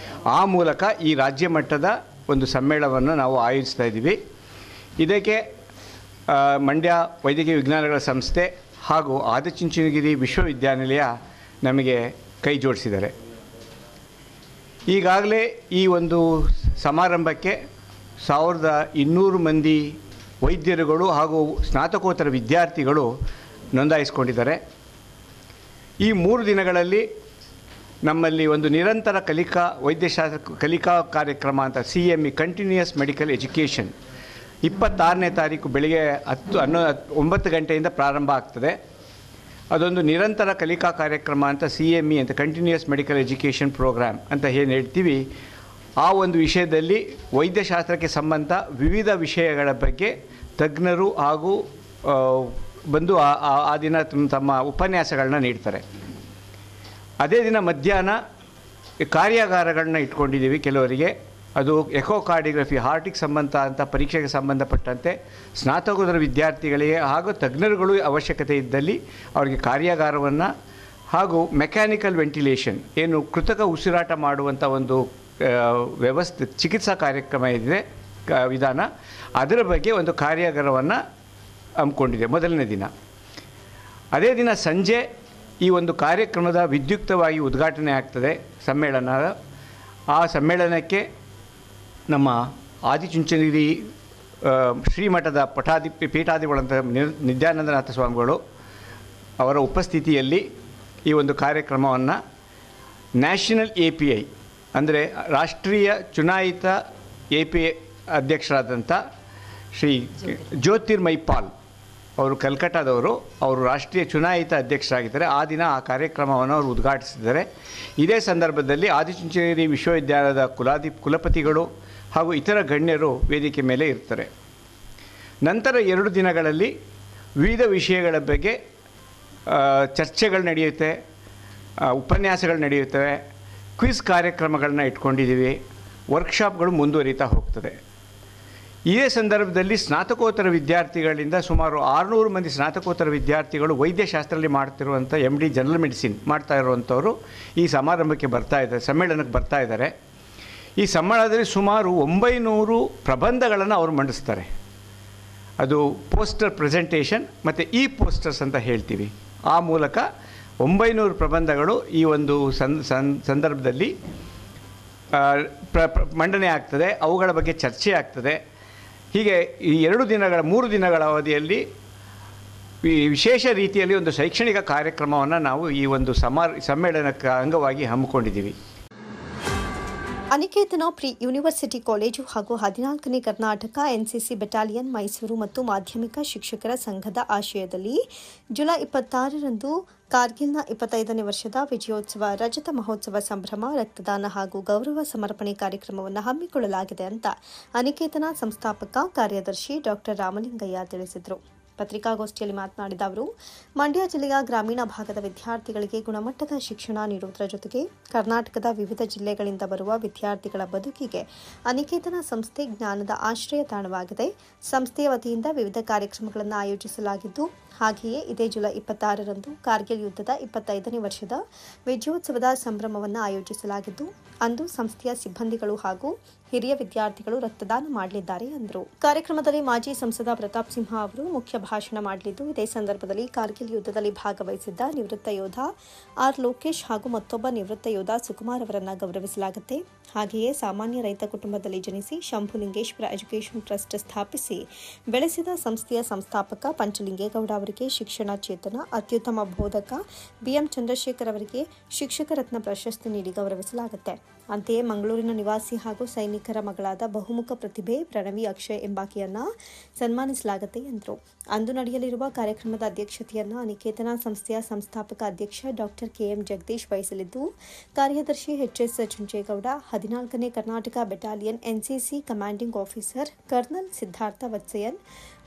ಆ ಮೂಲಕ ಈ ರಾಜ್ಯ ಮಟ್ಟದ ಒಂದು ಸಮ್ಮೇಳನವನ್ನು ನಾವು ಆಯೋಜಿಸ್ತಾ ಇದ್ದೀವಿ. ಇದಕ್ಕೆ ಮಂಡ್ಯ ವೈದ್ಯಕೀಯ ವಿಜ್ಞಾನಗಳ ಸಂಸ್ಥೆ ಹಾಗೂ ಆದಿಚುಂಚನಗಿರಿ ವಿಶ್ವವಿದ್ಯಾನಿಲಯ ನಮಗೆ ಕೈ ಜೋಡಿಸಿದ್ದಾರೆ. ಈಗಾಗಲೇ ಈ ಒಂದು ಸಮಾರಂಭಕ್ಕೆ 1200 ಮಂದಿ ವೈದ್ಯರುಗಳು ಹಾಗೂ ಸ್ನಾತಕೋತ್ತರ ವಿದ್ಯಾರ್ಥಿಗಳು ನೋಂದಾಯಿಸಿಕೊಂಡಿದ್ದಾರೆ. ಈ 3 ದಿನಗಳಲ್ಲಿ ನಮ್ಮಲ್ಲಿ ಒಂದು ನಿರಂತರ ವೈದ್ಯಶಾಸ್ತ್ರ ಕಲಿಕಾ ಕಾರ್ಯಕ್ರಮ ಅಂತ CME ಕಂಟಿನ್ಯೂಯಸ್ ಮೆಡಿಕಲ್ ಎಜುಕೇಷನ್ 26ನೇ ತಾರೀಕು ಬೆಳಗ್ಗೆ 9 ಗಂಟೆಯಿಂದ ಪ್ರಾರಂಭ ಆಗ್ತದೆ. ಅದೊಂದು ನಿರಂತರ ಕಲಿಕಾ ಕಾರ್ಯಕ್ರಮ ಅಂತ CME ಅಂತ ಕಂಟಿನ್ಯೂಯಸ್ ಮೆಡಿಕಲ್ ಎಜುಕೇಷನ್ ಪ್ರೋಗ್ರಾಮ್ ಅಂತ ಏನು ಹೇಳ್ತೀವಿ. ಆ ಒಂದು ವಿಷಯದಲ್ಲಿ ವೈದ್ಯಶಾಸ್ತ್ರಕ್ಕೆ ಸಂಬಂಧ ವಿವಿಧ ವಿಷಯಗಳ ಬಗ್ಗೆ ತಜ್ಞರು ಹಾಗೂ ಬಂದು ಆ ದಿನ ತಮ್ಮ ಉಪನ್ಯಾಸಗಳನ್ನ ನೀಡ್ತಾರೆ. ಅದೇ ದಿನ ಮಧ್ಯಾಹ್ನ ಕಾರ್ಯಾಗಾರಗಳನ್ನ ಇಟ್ಕೊಂಡಿದ್ದೀವಿ ಕೆಲವರಿಗೆ. ಅದು ಎಕೋಕಾರ್ಡಿಯೋಗ್ರಫಿ, ಹಾರ್ಟಿಗೆ ಸಂಬಂಧ ಅಂತ ಪರೀಕ್ಷೆಗೆ ಸಂಬಂಧಪಟ್ಟಂತೆ ಸ್ನಾತಕೋತ್ತರ ವಿದ್ಯಾರ್ಥಿಗಳಿಗೆ ಹಾಗೂ ತಜ್ಞರುಗಳು ಅವಶ್ಯಕತೆ ಇದ್ದಲ್ಲಿ ಅವರಿಗೆ ಕಾರ್ಯಾಗಾರವನ್ನು ಹಾಗೂ ಮೆಕ್ಯಾನಿಕಲ್ ವೆಂಟಿಲೇಷನ್, ಏನು ಕೃತಕ ಉಸಿರಾಟ ಮಾಡುವಂಥ ಒಂದು ವ್ಯವಸ್ಥೆ ಚಿಕಿತ್ಸಾ ಕಾರ್ಯಕ್ರಮ ಇದೆ ವಿಧಾನ, ಅದರ ಬಗ್ಗೆ ಒಂದು ಕಾರ್ಯಾಗಾರವನ್ನು ಹಮ್ಮಿಕೊಂಡಿದೆ ಮೊದಲನೇ ದಿನ. ಅದೇ ದಿನ ಸಂಜೆ ಈ ಒಂದು ಕಾರ್ಯಕ್ರಮದ ವಿದ್ಯುಕ್ತವಾಗಿ ಉದ್ಘಾಟನೆ ಆಗ್ತದೆ ಸಮ್ಮೇಳನ. ಆ ಸಮ್ಮೇಳನಕ್ಕೆ ನಮ್ಮ ಆದಿಚುಂಚನಗಿರಿ ಶ್ರೀಮಠದ ಪೀಠಾಧಿಪತಿಗಳಂಥ ನಿತ್ಯಾನಂದನಾಥ ಸ್ವಾಮಿಗಳು ಅವರ ಉಪಸ್ಥಿತಿಯಲ್ಲಿ ಈ ಒಂದು ಕಾರ್ಯಕ್ರಮವನ್ನು ನ್ಯಾಷನಲ್ API ಅಂದರೆ ರಾಷ್ಟ್ರೀಯ ಚುನಾಯಿತ API ಅಧ್ಯಕ್ಷರಾದಂಥ ಶ್ರೀ ಜ್ಯೋತಿರ್ಮಯ್ ಪಾಲ್ ಅವರು ಕಲ್ಕಟ್ಟಾದವರು, ಅವರು ರಾಷ್ಟ್ರೀಯ ಚುನಾಯಿತ ಅಧ್ಯಕ್ಷರಾಗಿದ್ದಾರೆ. ಆ ದಿನ ಆ ಕಾರ್ಯಕ್ರಮವನ್ನು ಅವರು ಉದ್ಘಾಟಿಸಿದ್ದಾರೆ. ಇದೇ ಸಂದರ್ಭದಲ್ಲಿ ಆದಿಚುಂಚನಗಿರಿ ವಿಶ್ವವಿದ್ಯಾಲಯದ ಕುಲಪತಿಗಳು ಹಾಗೂ ಇತರ ಗಣ್ಯರು ವೇದಿಕೆ ಮೇಲೆ ಇರ್ತಾರೆ. ನಂತರ 2 ದಿನಗಳಲ್ಲಿ ವಿವಿಧ ವಿಷಯಗಳ ಬಗ್ಗೆ ಚರ್ಚೆಗಳು ನಡೆಯುತ್ತೆ, ಉಪನ್ಯಾಸಗಳು ನಡೆಯುತ್ತವೆ, ಕ್ವಿಜ್ ಕಾರ್ಯಕ್ರಮಗಳನ್ನ ಇಟ್ಕೊಂಡಿದ್ದೀವಿ, ವರ್ಕ್ಶಾಪ್ಗಳು ಮುಂದುವರಿತಾ ಹೋಗ್ತದೆ. ಇದೇ ಸಂದರ್ಭದಲ್ಲಿ ಸ್ನಾತಕೋತ್ತರ ವಿದ್ಯಾರ್ಥಿಗಳಿಂದ ಸುಮಾರು 600 ಮಂದಿ ಸ್ನಾತಕೋತ್ತರ ವಿದ್ಯಾರ್ಥಿಗಳು ವೈದ್ಯಶಾಸ್ತ್ರದಲ್ಲಿ ಮಾಡ್ತಿರುವಂಥ MD ಜನರಲ್ ಮೆಡಿಸಿನ್ ಮಾಡ್ತಾ ಇರುವಂಥವರು ಈ ಸಮಾರಂಭಕ್ಕೆ ಸಮ್ಮೇಳನಕ್ಕೆ ಬರ್ತಾ ಇದ್ದಾರೆ. ಈ ಸಮ್ಮೇಳನದಲ್ಲಿ ಸುಮಾರು 900 ಪ್ರಬಂಧಗಳನ್ನು ಅವರು ಮಂಡಿಸ್ತಾರೆ. ಅದು ಪೋಸ್ಟರ್ ಪ್ರೆಸೆಂಟೇಷನ್ ಮತ್ತು ಪೋಸ್ಟರ್ಸ್ ಅಂತ ಹೇಳ್ತೀವಿ. ಆ ಮೂಲಕ 900 ಪ್ರಬಂಧಗಳು ಈ ಒಂದು ಸಂದರ್ಭದಲ್ಲಿ ಮಂಡನೆ ಆಗ್ತದೆ, ಅವುಗಳ ಬಗ್ಗೆ ಚರ್ಚೆ ಆಗ್ತದೆ. ಹೀಗೆ ಈ 3 ದಿನಗಳ ಅವಧಿಯಲ್ಲಿ ಈ ವಿಶೇಷ ರೀತಿಯಲ್ಲಿ ಒಂದು ಶೈಕ್ಷಣಿಕ ಕಾರ್ಯಕ್ರಮವನ್ನು ನಾವು ಈ ಒಂದು ಸಮ್ಮೇಳನಕ್ಕೆ ಅಂಗವಾಗಿ ಹಮ್ಮಿಕೊಂಡಿದ್ದೀವಿ. ಅನಿಕೇತನ ಪ್ರಿ ಯೂನಿವರ್ಸಿಟಿ ಕಾಲೇಜು ಹಾಗೂ 14ನೇ ಕರ್ನಾಟಕ ಎನ್ಸಿಸಿ ಬೆಟಾಲಿಯನ್ ಮೈಸೂರು ಮತ್ತು ಮಾಧ್ಯಮಿಕ ಶಿಕ್ಷಕರ ಸಂಘದ ಆಶ್ರಯದಲ್ಲಿ ಜುಲೈ 26ರಂದು ಕಾರ್ಗಿಲ್ನ 25ನೇ ವರ್ಷದ ವಿಜಯೋತ್ಸವ ರಜತ ಮಹೋತ್ಸವ ಸಂಭ್ರಮ, ರಕ್ತದಾನ ಹಾಗೂ ಗೌರವ ಸಮರ್ಪಣೆ ಕಾರ್ಯಕ್ರಮವನ್ನು ಹಮ್ಮಿಕೊಳ್ಳಲಾಗಿದೆ ಅಂತ ಅನಿಕೇತನ ಸಂಸ್ಥಾಪಕ ಕಾರ್ಯದರ್ಶಿ ಡಾಕ್ಟರ್ ರಾಮಲಿಂಗಯ್ಯ ತಿಳಿಸಿದರು. ಪತ್ರಿಕಾಗೋಷ್ಠಿಯಲ್ಲಿ ಮಾತನಾಡಿದ ಅವರು, ಮಂಡ್ಯ ಜಿಲ್ಲೆಯ ಗ್ರಾಮೀಣ ಭಾಗದ ವಿದ್ಯಾರ್ಥಿಗಳಿಗೆ ಗುಣಮಟ್ಟದ ಶಿಕ್ಷಣ ನೀಡುವುದರ ಜೊತೆಗೆ ಕರ್ನಾಟಕದ ವಿವಿಧ ಜಿಲ್ಲೆಗಳಿಂದ ಬರುವ ವಿದ್ಯಾರ್ಥಿಗಳ ಬದುಕಿಗೆ ಅನಿಕೇತನ ಸಂಸ್ಥೆ ಜ್ಞಾನದ ಆಶ್ರಯ ತಾಣವಾಗಿದೆ. ಸಂಸ್ಥೆಯ ವತಿಯಿಂದ ವಿವಿಧ ಕಾರ್ಯಕ್ರಮಗಳನ್ನು ಆಯೋಜಿಸಲಾಗಿದ್ದು, ಹಾಗೆಯೇ ಇದೇ ಜುಲೈ 26ರಂದು ಕಾರ್ಗಿಲ್ ಯುದ್ಧದ 25ನೇ ವರ್ಷದ ವಿಜಯೋತ್ಸವದ ಸಂಭ್ರಮವನ್ನು ಆಯೋಜಿಸಲಾಗಿದ್ದು, ಅಂದು ಸಂಸ್ಥೆಯ ಸಿಬ್ಬಂದಿಗಳು ಹಾಗೂ ಹಿರಿಯ ವಿದ್ಯಾರ್ಥಿಗಳು ರಕ್ತದಾನ ಮಾಡಲಿದ್ದಾರೆ ಎಂದರು. ಕಾರ್ಯಕ್ರಮದಲ್ಲಿ ಮಾಜಿ ಸಂಸದ ಪ್ರತಾಪ್ ಸಿಂಹ ಅವರು ಮುಖ್ಯ ಭಾಷಣ ಮಾಡಲಿದ್ದು, ಇದೇ ಸಂದರ್ಭದಲ್ಲಿ ಕಾರ್ಗಿಲ್ ಯುದ್ಧದಲ್ಲಿ ಭಾಗವಹಿಸಿದ್ದ ನಿವೃತ್ತ ಯೋಧ ಆರ್ ಲೋಕೇಶ್ ಹಾಗೂ ಮತ್ತೊಬ್ಬ ನಿವೃತ್ತ ಯೋಧ ಸುಕುಮಾರ್ ಅವರನ್ನು ಗೌರವಿಸಲಾಗುತ್ತೆ. ಹಾಗೆಯೇ ಸಾಮಾನ್ಯ ರೈತ ಕುಟುಂಬದಲ್ಲಿ ಜನಿಸಿ ಶಂಭುಲಿಂಗೇಶ್ವರ ಎಜುಕೇಷನ್ ಟ್ರಸ್ಟ್ ಸ್ಥಾಪಿಸಿ ಬೆಳೆಸಿದ ಸಂಸ್ಥೆಯ ಸಂಸ್ಥಾಪಕ ಪಂಚಲಿಂಗೇಗೌಡ ಅವರಿಗೆ ಶಿಕ್ಷಣ ಚೇತನ ಅತ್ಯುತ್ತಮ ಬೋಧಕ ಬಿಎಂ ಚಂದ್ರಶೇಖರ್ ಅವರಿಗೆ ಶಿಕ್ಷಕ ರತ್ನ ಪ್ರಶಸ್ತಿ ನೀಡಿ ಗೌರವಿಸಲಾಗುತ್ತೆ. ಅಂತೆಯೇ ಮಂಗಳೂರಿನ ನಿವಾಸಿ ಹಾಗೂ ಸೈನಿಕರ ಮಗಳಾದ ಬಹುಮುಖ ಪ್ರತಿಭೆ ಪ್ರಣವಿ ಅಕ್ಷಯ್ ಎಂಬಾಕೆಯನ್ನ ಸನ್ಮಾನಿಸಲಾಗುತ್ತೆ ಎಂದರು. ಅಂದು ನಡೆಯಲಿರುವ ಕಾರ್ಯಕ್ರಮದ ಅಧ್ಯಕ್ಷತೆಯನ್ನು ಅನಿಕೇತನ ಸಂಸ್ಥೆಯ ಸಂಸ್ಥಾಪಕ ಅಧ್ಯಕ್ಷ ಡಾಕ್ಟರ್ ಕೆಎಂ ಜಗದೀಶ್ ವಹಿಸಲಿದ್ದು, ಕಾರ್ಯದರ್ಶಿ ಎಚ್ಎಸ್ ಚುಂಚೇಗೌಡ, 14ನೇ Karnataka battalion NCC commanding officer colonel Siddhartha Vatsayan,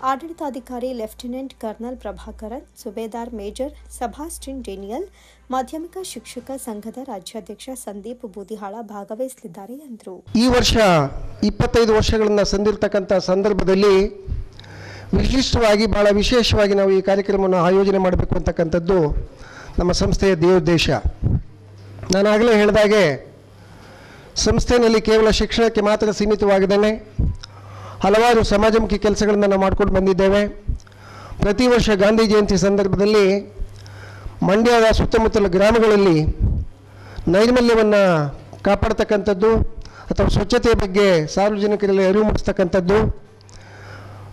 ಆಡಳಿತಾಧಿಕಾರಿ lieutenant colonel Prabhakaran, subedar major Sebastian Daniel, ಮಾಧ್ಯಮಿಕ ಶಿಕ್ಷಕ ಸಂಘದ ರಾಜ್ಯಾಧ್ಯಕ್ಷ ಸಂದೀಪ್ ಬೂದಿಹಾಳ ಭಾಗವಹಿಸಲಿದ್ದಾರೆ ಎಂದರು. ಈ ವರ್ಷ 25 ವರ್ಷಗಳನ್ನು ಸಂದಿರ್ತಕ್ಕಂಥ ಸಂದರ್ಭದಲ್ಲಿ ವಿಶಿಷ್ಟವಾಗಿ ಬಹಳ ವಿಶೇಷವಾಗಿ ನಾವು ಈ ಕಾರ್ಯಕ್ರಮವನ್ನು ಆಯೋಜನೆ ಮಾಡಬೇಕು ಅಂತಕ್ಕಂಥದ್ದು ನಮ್ಮ ಸಂಸ್ಥೆಯ ಧ್ಯೇಯೋದ್ದೇಶ. ನಾನಾಗಲೇ ಹೇಳಿದಾಗೆ ಸಂಸ್ಥೆಯಲ್ಲಿ ಕೇವಲ ಶಿಕ್ಷಣಕ್ಕೆ ಮಾತ್ರ ಸೀಮಿತವಾಗಿದ್ದೇನೆ, ಹಲವಾರು ಸಮಾಜಮುಖಿ ಕೆಲಸಗಳನ್ನು ನಾವು ಮಾಡ್ಕೊಂಡು ಬಂದಿದ್ದೇವೆ. ಪ್ರತಿ ವರ್ಷ ಗಾಂಧಿ ಜಯಂತಿ ಸಂದರ್ಭದಲ್ಲಿ ಮಂಡ್ಯದ ಸುತ್ತಮುತ್ತಲ ಗ್ರಾಮಗಳಲ್ಲಿ ನೈರ್ಮಲ್ಯವನ್ನು ಕಾಪಾಡ್ತಕ್ಕಂಥದ್ದು ಅಥವಾ ಸ್ವಚ್ಛತೆಯ ಬಗ್ಗೆ ಸಾರ್ವಜನಿಕರಲ್ಲಿ ಅರಿವು ಮೂಡಿಸ್ತಕ್ಕಂಥದ್ದು,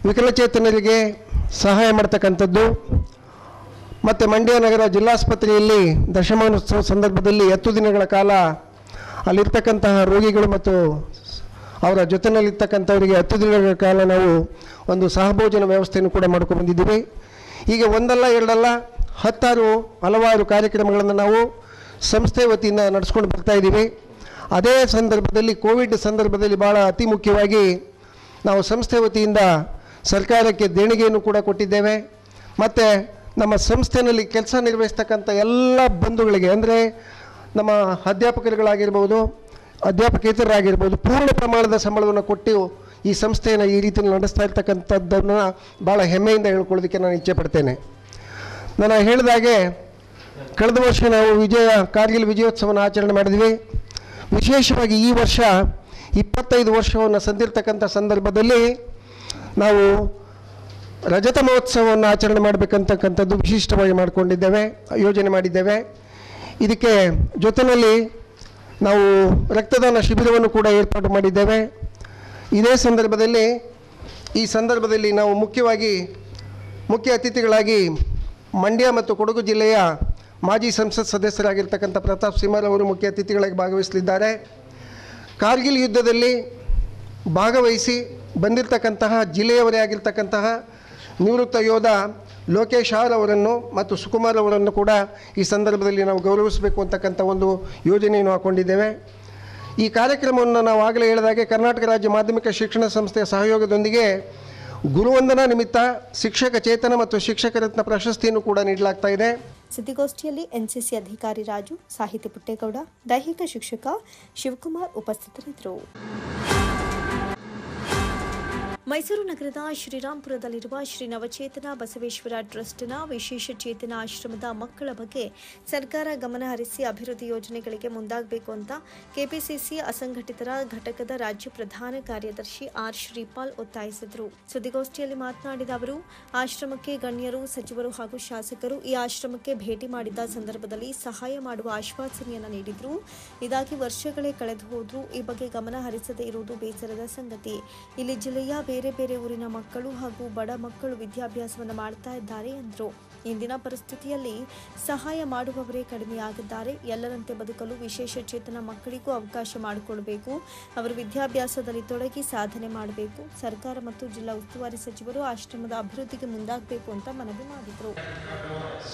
ವಿಕಲಚೇತನರಿಗೆ ಸಹಾಯ ಮಾಡ್ತಕ್ಕಂಥದ್ದು, ಮತ್ತು ಮಂಡ್ಯ ನಗರ ಜಿಲ್ಲಾಸ್ಪತ್ರೆಯಲ್ಲಿ ದಶಮಾನೋತ್ಸವ ಸಂದರ್ಭದಲ್ಲಿ 10 ದಿನಗಳ ಕಾಲ ಅಲ್ಲಿರ್ತಕ್ಕಂತಹ ರೋಗಿಗಳು ಮತ್ತು ಅವರ ಜೊತೆಯಲ್ಲಿರ್ತಕ್ಕಂಥವರಿಗೆ 10 ದಿನಗಳ ಕಾಲ ನಾವು ಒಂದು ಸಹಭೋಜನ ವ್ಯವಸ್ಥೆಯನ್ನು ಕೂಡ ಮಾಡ್ಕೊಂಡು ಬಂದಿದ್ದೀವಿ. ಹೀಗೆ ಒಂದಲ್ಲ ಎರಡಲ್ಲ ಹಲವಾರು ಕಾರ್ಯಕ್ರಮಗಳನ್ನು ನಾವು ಸಂಸ್ಥೆ ವತಿಯಿಂದ ನಡೆಸ್ಕೊಂಡು ಬರ್ತಾ ಇದ್ದೀವಿ. ಅದೇ ಸಂದರ್ಭದಲ್ಲಿ ಕೋವಿಡ್ ಸಂದರ್ಭದಲ್ಲಿ ಭಾಳ ಅತಿ ಮುಖ್ಯವಾಗಿ ನಾವು ಸಂಸ್ಥೆ ವತಿಯಿಂದ ಸರ್ಕಾರಕ್ಕೆ ದೇಣಿಗೆಯನ್ನು ಕೂಡ ಕೊಟ್ಟಿದ್ದೇವೆ. ಮತ್ತು ನಮ್ಮ ಸಂಸ್ಥೆಯಲ್ಲಿ ಕೆಲಸ ನಿರ್ವಹಿಸ್ತಕ್ಕಂಥ ಎಲ್ಲ ಬಂಧುಗಳಿಗೆ, ಅಂದರೆ ನಮ್ಮ ಅಧ್ಯಾಪಕರುಗಳಾಗಿರ್ಬೋದು, ಅಧ್ಯಾಪಕೇತರರಾಗಿರ್ಬೋದು, ಪೂರ್ಣ ಪ್ರಮಾಣದ ಸಂಬಳವನ್ನು ಕೊಟ್ಟು ಈ ಸಂಸ್ಥೆಯನ್ನು ಈ ರೀತಿಯಲ್ಲಿ ನಡೆಸ್ತಾ ಇರ್ತಕ್ಕಂಥದ್ದನ್ನು ಭಾಳ ಹೆಮ್ಮೆಯಿಂದ ಹೇಳ್ಕೊಳ್ಳೋದಕ್ಕೆ ನಾನು ಇಚ್ಛೆ ಪಡ್ತೇನೆ. ನಾನು ಹೇಳಿದಾಗೆ ಕಳೆದ ವರ್ಷ ನಾವು ಕಾರ್ಗಿಲ್ ವಿಜಯೋತ್ಸವವನ್ನು ಆಚರಣೆ ಮಾಡಿದ್ವಿ. ವಿಶೇಷವಾಗಿ ಈ ವರ್ಷ 25 ವರ್ಷವನ್ನು ಸಂದಿರ್ತಕ್ಕಂಥ ಸಂದರ್ಭದಲ್ಲಿ ನಾವು ರಜತ ಮಹೋತ್ಸವವನ್ನು ಆಚರಣೆ ಮಾಡಬೇಕಂತಕ್ಕಂಥದ್ದು ವಿಶಿಷ್ಟವಾಗಿ ಯೋಜನೆ ಮಾಡಿದ್ದೇವೆ. ಇದಕ್ಕೆ ಜೊತೆಯಲ್ಲಿ ನಾವು ರಕ್ತದಾನ ಶಿಬಿರವನ್ನು ಕೂಡ ಏರ್ಪಾಡು ಮಾಡಿದ್ದೇವೆ. ಇದೇ ಸಂದರ್ಭದಲ್ಲಿ ನಾವು ಮುಖ್ಯ ಅತಿಥಿಗಳಾಗಿ ಮಂಡ್ಯ ಮತ್ತು ಕೊಡಗು ಜಿಲ್ಲೆಯ ಮಾಜಿ ಸಂಸತ್ ಸದಸ್ಯರಾಗಿರ್ತಕ್ಕಂಥ ಪ್ರತಾಪ್ ಸಿಂಹರ್ ಅವರು ಮುಖ್ಯ ಅತಿಥಿಗಳಾಗಿ ಭಾಗವಹಿಸಲಿದ್ದಾರೆ. ಕಾರ್ಗಿಲ್ ಯುದ್ಧದಲ್ಲಿ ಭಾಗವಹಿಸಿ ಬಂದಿರತಕ್ಕಂತಹ ಜಿಲ್ಲೆಯವರೇ ಆಗಿರ್ತಕ್ಕಂತಹ ನಿವೃತ್ತ ಯೋಧ ಲೋಕೇಶ್ ಆರ್ ಅವರನ್ನು ಮತ್ತು ಸುಕುಮಾರ್ ಅವರನ್ನು ಕೂಡ ಈ ಸಂದರ್ಭದಲ್ಲಿ ನಾವು ಗೌರವಿಸಬೇಕು ಅಂತಕ್ಕಂಥ ಒಂದು ಯೋಜನೆಯನ್ನು ಹಾಕ್ಕೊಂಡಿದ್ದೇವೆ. ಈ ಕಾರ್ಯಕ್ರಮವನ್ನು ನಾವು ಆಗಲೇ ಹೇಳಿದಾಗೆ ಕರ್ನಾಟಕ ರಾಜ್ಯ ಮಾಧ್ಯಮಿಕ ಶಿಕ್ಷಣ ಸಂಸ್ಥೆಯ ಸಹಯೋಗದೊಂದಿಗೆ ಗುರುವಂದನಾ ನಿಮಿತ್ತ ಶಿಕ್ಷಕ ಚೇತನ ಮತ್ತು ಶಿಕ್ಷಕ ರತ್ನ ಪ್ರಶಸ್ತಿಯನ್ನು ಕೂಡ ನೀಡಲಾಗ್ತಾ ಇದೆ. ಸುದ್ದಿಗೋಷ್ಠಿಯಲ್ಲಿ ಎನ್ಸಿಸಿ ಅಧಿಕಾರಿ ರಾಜು, ಸಾಹಿತಿ ಪುಟ್ಟೇಗೌಡ, ದೈಹಿಕ ಶಿಕ್ಷಕ ಶಿವಕುಮಾರ್ ಉಪಸ್ಥಿತರಿದ್ದರು. ಮೈಸೂರು ನಗರದ ಶ್ರೀರಾಂಪುರದಲ್ಲಿರುವ ಶ್ರೀ ನವಚೇತನ ಬಸವೇಶ್ವರ ಟ್ರಸ್ಟ್ನ ವಿಶೇಷ ಚೇತನ ಆಶ್ರಮದ ಮಕ್ಕಳ ಬಗ್ಗೆ ಸರ್ಕಾರ ಗಮನ ಹರಿಸಿ ಅಭಿವೃದ್ಧಿ ಯೋಜನೆಗಳಿಗೆ ಮುಂದಾಗಬೇಕು ಅಂತ ಕೆಪಿಸಿಸಿ ಅಸಂಘಟಿತರ ಘಟಕದ ರಾಜ್ಯ ಪ್ರಧಾನ ಕಾರ್ಯದರ್ಶಿ ಆರ್ ಶ್ರೀಪಾಲ್ ಒತ್ತಾಯಿಸಿದರು. ಸುದ್ದಿಗೋಷ್ಠಿಯಲ್ಲಿ ಮಾತನಾಡಿದ ಅವರು, ಆಶ್ರಮಕ್ಕೆ ಗಣ್ಯರು, ಸಚಿವರು ಹಾಗೂ ಶಾಸಕರು ಈ ಆಶ್ರಮಕ್ಕೆ ಭೇಟಿ ಮಾಡಿದ್ದ ಸಂದರ್ಭದಲ್ಲಿ ಸಹಾಯ ಮಾಡುವ ಆಶ್ವಾಸನೆಯನ್ನು ನೀಡಿದ್ರು. ಇದಾಗಿ ವರ್ಷಗಳೇ ಕಳೆದು ಹೋದ್ರು. ಈ ಬಗ್ಗೆ ಗಮನ ಹರಿಸದೇ ಇರುವುದು ಬೇಸರದ ಸಂಗತಿ. ಇಲ್ಲಿ ಜಿಲ್ಲೆಯ ಬೇರೆ ಬೇರೆ ಊರಿನ ಮಕ್ಕಳು ಹಾಗೂ ಬಡ ಮಕ್ಕಳು ವಿದ್ಯಾಭ್ಯಾಸವನ್ನು ಮಾಡ್ತಾ ಇದ್ದಾರೆ ಎಂದರು. ಇಂದಿನ ಪರಿಸ್ಥಿತಿಯಲ್ಲಿ ಸಹಾಯ ಮಾಡುವವರೇ ಕಡಿಮೆಯಾಗಿದ್ದಾರೆ. ಎಲ್ಲರಂತೆ ಬದುಕಲು ವಿಶೇಷ ಚೇತನ ಮಕ್ಕಳಿಗೂ ಅವಕಾಶ ಮಾಡಿಕೊಡಬೇಕು. ಅವರು ವಿದ್ಯಾಭ್ಯಾಸದಲ್ಲಿ ತೊಡಗಿ ಸಾಧನೆ ಮಾಡಬೇಕು. ಸರ್ಕಾರ ಮತ್ತು ಜಿಲ್ಲಾ ಉಸ್ತುವಾರಿ ಸಚಿವರು ಆಶ್ರಮದ ಅಭಿವೃದ್ಧಿಗೆ ಮುಂದಾಗಬೇಕು ಅಂತ ಮನವಿ ಮಾಡಿದರು.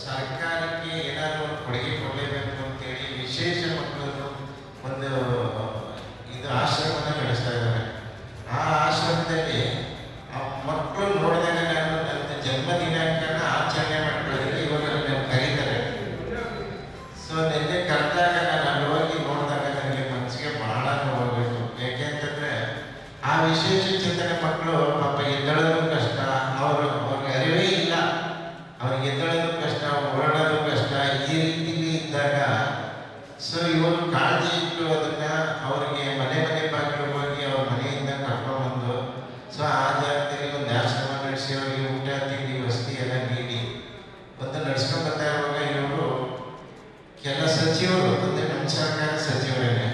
ಸರ್ಕಾರಕ್ಕೆ ಏನಾದರೂ ಕೊಡುಗೆ ಕೊಡಲೇಬೇಕು ಅಂತೇಳಿ ವಿಶೇಷ ಮಕ್ಕಳು ಒಂದು ಇದು ಆಶ್ರಮವನ್ನು ನಡೆಸ್ತಾ ಇದ್ದಾರೆ. ಆ ಆಶ್ರಮದಲ್ಲಿ ಆ ಮಕ್ಕಳು ನೋಡಿದಾಗ ನಾನು ನನ್ನ ಜನ್ಮ ದಿನಾಂಕನ ಆಚರಣೆ ಮಾಡ್ಕೊಳ್ಳೋದಕ್ಕೆ ಇವಾಗ ನಾನು ಕರೀತಾರೆ. ಸೊ ನಿನ್ನೆ ಕರೆದಾಗ ನಾನು ಅಲ್ಲಿ ಹೋಗಿ ನೋಡಿದಾಗ ನನಗೆ ಮನಸ್ಸಿಗೆ ಬಹಳ ನೋವಾಗಬೇಕು. ಯಾಕೆಂತಂದರೆ ಆ ವಿಶೇಷ ಚೇತನ ಮಕ್ಕಳು ಪಾಪ ಎದ್ದೇಳೋದು ಕಷ್ಟ, ಅವ್ರಿಗೆ ಅರಿವೇ ಇಲ್ಲ. ಅವ್ರಿಗೆ ಎದ್ದೇಳೋದು ಕಷ್ಟ, ಓಡಾಡೋದು ಕಷ್ಟ. ಈ ರೀತಿಲಿ ಇದ್ದಾಗ ಸೊ ಇವರು ಕಾಳಜಿ ಇಟ್ಟು ಅದನ್ನ ಅವ್ರಿಗೆ ಮನೆ ಬಾಗಿಲು ಹೋಗಿ ಅವ್ರ ಮನೆಯಿಂದ ಕರ್ಕೊಂಡ್ಬಂದು ಸೊ ಆ ಜಾಗದಲ್ಲಿ ಒಂದು ಆಶ್ರಮ ನಡೆಸಿ ಅವರಿಗೆ ಊಟ ತಿಂಡಿ ವಸತಿ ಎಲ್ಲ ನೀಡಿ ಒಂದು ನಡ್ಸ್ಕೊಂಡು ಬರ್ತಾ ಇರುವಾಗ ಇವರು ಕೆಲ ಸಚಿವರು ಅಂದರೆ ನಮ್ಮ ಸರ್ಕಾರ ಸಚಿವರೇನೆ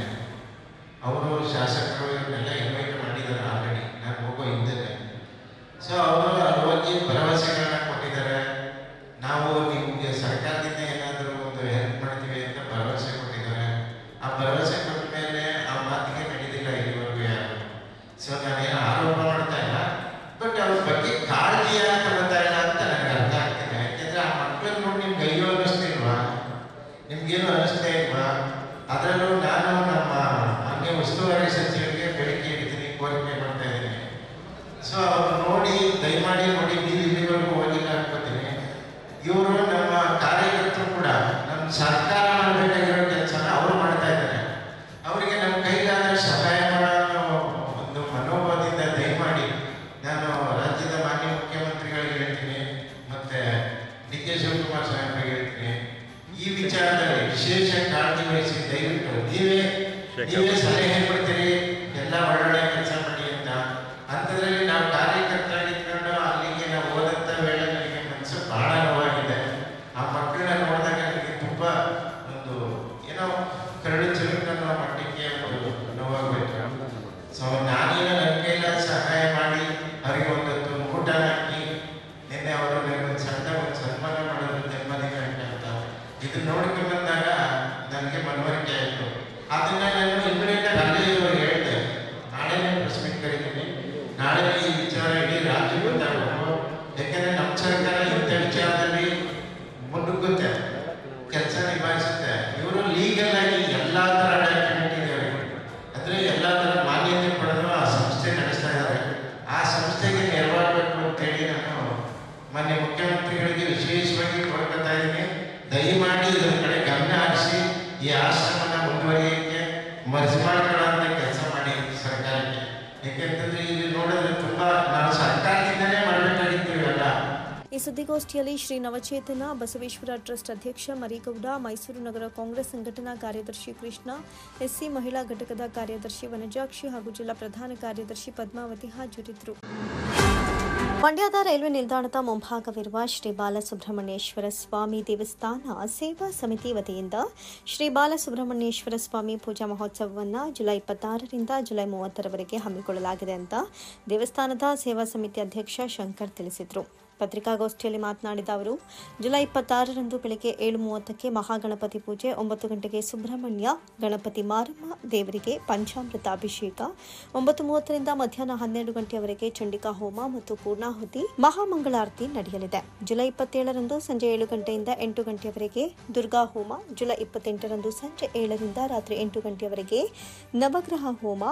ಅವರು ಶಾಸಕರು ಇವನ್ನೆಲ್ಲ ಇನ್ವೈಟ್ ಮಾಡಿದ್ದಾರೆ ಆಲ್ರೆಡಿ, ನಾನು ಹೋಗೋ ಹಿಂದೆ. ಸೊ ಅವರು ಅಲ್ಲಿ ಹೋಗಿ ಭರವಸೆಗಳನ್ನ ಕೊಟ್ಟಿದ್ದಾರೆ. ನಾವು ನಿಮಗೆ ಸರ್ಕಾರದಿಂದ ಏನಾದರೂ ಒಂದು ಹೆಲ್ಪ್ ಮಾಡ್ತೀವಿ ಅಂತ ಭರವಸೆ ಕೊಟ್ಟಿದ್ದಾರೆ. ಆ ಭರವಸೆ ಕೊಟ್ಟ ಮೇಲೆ ಆ ಮಾತಿಗೆ ನಡೆದಿಲ್ಲ ಇಲ್ಲಿವರೆಗೂ ಯಾರು. ಸೊ ನಾನೇನು ಆರೋಪ ಮಾಡ್ತಾ ಇಲ್ಲ, ಬಟ್ ಅವ್ರ ಬಗ್ಗೆ ಕಾಳಜಿ ಯಾಕೆ ಬರ್ತಾ ಇಲ್ಲ ಅಂತ ನನಗೆ ಅರ್ಥ ಆಗ್ತಿದೆ. ಯಾಕೆಂದರೆ ಆ ಮಕ್ಕಳನ್ನು ನೋಡಿ ನಿಮ್ಗೆ ಅಯ್ಯೋ ಅನ್ನಿಸ್ತಿಲ್ವಾ, ನಿಮ್ಗೇನು ಅನ್ನಿಸ್ತಾ ಇಲ್ವಾ? ಅದರಲ್ಲೂ ನಾನು ನಮ್ಮ ಮಾನ್ಯ ಉಸ್ತುವಾರಿ ಸಚಿವರಿಗೆ ಬೆಳಗ್ಗೆ ಇಡ್ತೀನಿ, ಕೋರಿಕೆ ಮಾಡ್ತಾ ಇದ್ದೀನಿ. ಸೊ ಅವ್ರು ನೋಡಿ ದಯಮಾಡಿ ನೋಡಿ, ನೀವು ಇಲ್ಲಿವರೆಗೂ ಹೋಗಿಲ್ಲ ಅನ್ಕೋತೀನಿ. ಇವರು ನಮ್ಮ ಕಾರ್ಯಕರ್ತರು ಕೂಡ ನಮ್ಮ ಸರ್ಕಾರ ಮಾಡಬೇಕಾಗಿರೋ ಕೆಲಸನ ಅವರು ಮಾಡ್ತಾ ಇದ್ದಾರೆ. ಅವರಿಗೆ ನಮ್ಮ ಕೈಲಾದ ಸಹಾಯ ಮಾಡೋ ಒಂದು ಮನೋಭಾವದಿಂದ ದಯಮಾಡಿ ನಾನು ರಾಜ್ಯದ ಮಾನ್ಯ ಮುಖ್ಯಮಂತ್ರಿಗಳಿಗೆ ಹೇಳ್ತೀನಿ, ಮತ್ತು ಡಿ ಕೆ ಶಿವಕುಮಾರ್ ಸಾಹೇಬರಿಗೆ ಹೇಳ್ತೀನಿ, ಈ ವಿಚಾರದಲ್ಲಿ ವಿಶೇಷ ಕಾಳಜಿ ವಹಿಸಿ ದಯವಿಟ್ಟು ನೀವೇ ಸಲಹೆ ಕೊಡ್ತೀರಿ, ಎಲ್ಲ ಒಳ್ಳೊಳ್ಳೆ ಕೆಲಸ ಮಾಡಿ ಅಂತ. ಅಂಥದ್ರಲ್ಲಿ ನಾವು ಕಾರ್ಯಕರ್ತರಾಗಿದ್ಕೊಂಡು ಅಲ್ಲಿಗೆ ನಾವು ಹೋದಂಥ ವೇಳೆ ನನಗೆ ಮನಸ್ಸು ಬಹಳ ನೋವಾಗಿದೆ. ಆ ಮಕ್ಕಳನ್ನ ನೋಡಿದಾಗ ನನಗೆ ತುಂಬ ಒಂದು ಏನೋ ಕರಡು ಚುರುಕು ಅನ್ನೋ ಮಟ್ಟಿಗೆ ಒಂದು ನೋವಾಗಬೇಕು. ಸೊ ನಾನೇನೋ ನನ್ನ ಕೈಲಾದ ಸಹಾಯ ಮಾಡಿ ಅವರಿಗೆ ಒಂದೊತ್ತು ಊಟ ಹಾಕಿ ನಿನ್ನೆ ಅವರು ನನಗೆ ಒಂದು ಸನ್ಮಾನ ಮಾಡೋದು ಜನ್ಮದಿನ ಅಂತ ಇದನ್ನ ನೋಡ್ಕೊಂಡು ಬಂದಾಗ ನನಗೆ ಮನವರಿಕೆ ಆಯಿತು. ಅದನ್ನ ನಾನು ಇಮಿಡಿಯೇಟಾಗಿ ಅಲ್ಲೇ ಇವರು ಹೇಳಿದೆ, ನಾಳೆ ಪ್ರೆಸ್ ಮೀಟ್ ಕರೀತೀನಿ, ನಾಳೆ ಈ ವಿಚಾರ ಇಡೀ ರಾಜ್ಯ ಗೊತ್ತಾಗಬೇಕು. ಯಾಕೆಂದರೆ ನಮ್ಮ ಸರ್ಕಾರ ಇಂಥ ವಿಚಾರದಲ್ಲಿ ಮುನ್ನುಗ್ಗುತ್ತೆ, ಕೆಲಸ ನಿಭಾಯಿಸುತ್ತೆ. ಇವರು ಲೀಗಲ್ ಆಗಿ ಎಲ್ಲ ಥರ ಡಾಕ್ಯುಮೆಂಟ್ ಇದೆ ಅವರಿಗೆ, ಅಂದರೆ ಎಲ್ಲ ಥರ ಮಾನ್ಯತೆ ಪಡೆದು ಆ ಸಂಸ್ಥೆ ನಡೆಸ್ತಾ ಇದ್ದಾರೆ. ಆ ಸಂಸ್ಥೆಗೆ ನೆರವಾಗಬೇಕು ಅಂತೇಳಿ ನಾನು ಮಾನ್ಯ ಮುಖ್ಯಮಂತ್ರಿಗಳಿಗೆ ವಿಶೇಷವಾಗಿ ಕೋರ್ಕೊತಾ ಇದ್ದೀನಿ. ದಯಮಾಡಿ ಇದರ ಕಡೆ ಗಮನ ಹರಿಸಿ ಈ ಆಶ್ರಮನ ಮುಂದುವರಿಯೋಕ್ಕೆ ಮರ್ಜಿ ಮಾಡ್ಕೊಳ್ಳೋಂಥ ಕೆಲಸ ಮಾಡಿ ಸರ್ಕಾರಕ್ಕೆ. ಯಾಕೆಂತಂದ್ರೆ ಇಲ್ಲಿ ನೋಡಿದ್ರೆ ತುಂಬಾ ನಾವು ಸರ್ಕಾರದಿಂದನೇ ಮಾಡಬೇಕಾಗಿತ್ತು ಇವೆಲ್ಲ. ಈ ಸುದ್ದಿಗೋಷ್ಠಿಯಲ್ಲಿ ಶ್ರೀ ನವಚೇತನ ಬಸವೇಶ್ವರ ಟ್ರಸ್ಟ್ ಅಧ್ಯಕ್ಷ ಮರಿಗೌಡ, ಮೈಸೂರು ನಗರ ಕಾಂಗ್ರೆಸ್ ಸಂಘಟನಾ ಕಾರ್ಯದರ್ಶಿ ಕೃಷ್ಣ, ಎಸ್ಸಿ ಮಹಿಳಾ ಘಟಕದ ಕಾರ್ಯದರ್ಶಿ ವನಜಾಕ್ಷಿ ಹಾಗೂ ಜಿಲ್ಲಾ ಪ್ರಧಾನ ಕಾರ್ಯದರ್ಶಿ ಪದ್ಮಾವತಿ ಹಾಜರಿದ್ದರು. ಮಂಡ್ಯದ ರೈಲ್ವೆ ನಿಲ್ದಾಣದ ಮುಂಭಾಗವಿರುವ ಶ್ರೀ ಬಾಲಸುಬ್ರಹ್ಮಣ್ಯೇಶ್ವರ ಸ್ವಾಮಿ ದೇವಸ್ಥಾನ ಸೇವಾ ಸಮಿತಿ ವತಿಯಿಂದ ಶ್ರೀ ಬಾಲಸುಬ್ರಹ್ಮಣ್ಯೇಶ್ವರ ಸ್ವಾಮಿ ಪೂಜಾ ಮಹೋತ್ಸವವನ್ನು ಜುಲೈ 26ರಿಂದ ಜುಲೈ 30ರವರೆಗೆ ಹಮ್ಮಿಕೊಳ್ಳಲಾಗಿದೆ ಅಂತ ದೇವಸ್ಥಾನದ ಸೇವಾ ಸಮಿತಿ ಅಧ್ಯಕ್ಷ ಶಂಕರ್ ತಿಳಿಸಿದರು. ಪತ್ರಿಕಾಗೋಷ್ಠಿಯಲ್ಲಿ ಮಾತನಾಡಿದ ಅವರು, ಜುಲೈ 26ರಂದು ಬೆಳಗ್ಗೆ 7:30ಕ್ಕೆ ಮಹಾಗಣಪತಿ ಪೂಜೆ, 9 ಗಂಟೆಗೆ ಸುಬ್ರಹ್ಮಣ್ಯ ಗಣಪತಿ ಮಾರಮ್ಮ ದೇವರಿಗೆ ಪಂಚಾಮೃತ ಅಭಿಷೇಕ, 9:30ರಿಂದ ಮಧ್ಯಾಹ್ನ 12 ಗಂಟೆಯವರೆಗೆ ಚಂಡಿಕಾ ಹೋಮ ಮತ್ತು ಪೂರ್ಣಾಹುತಿ ಮಹಾಮಂಗಳಾರತಿ ನಡೆಯಲಿದೆ. ಜುಲೈ 27ರಂದು ಸಂಜೆ 7 ಗಂಟೆಯಿಂದ 8 ಗಂಟೆಯವರೆಗೆ ದುರ್ಗಾ ಹೋಮ, ಜುಲೈ 28ರಂದು ಸಂಜೆ 7ರಿಂದ ರಾತ್ರಿ 8 ಗಂಟೆಯವರೆಗೆ ನವಗ್ರಹ ಹೋಮ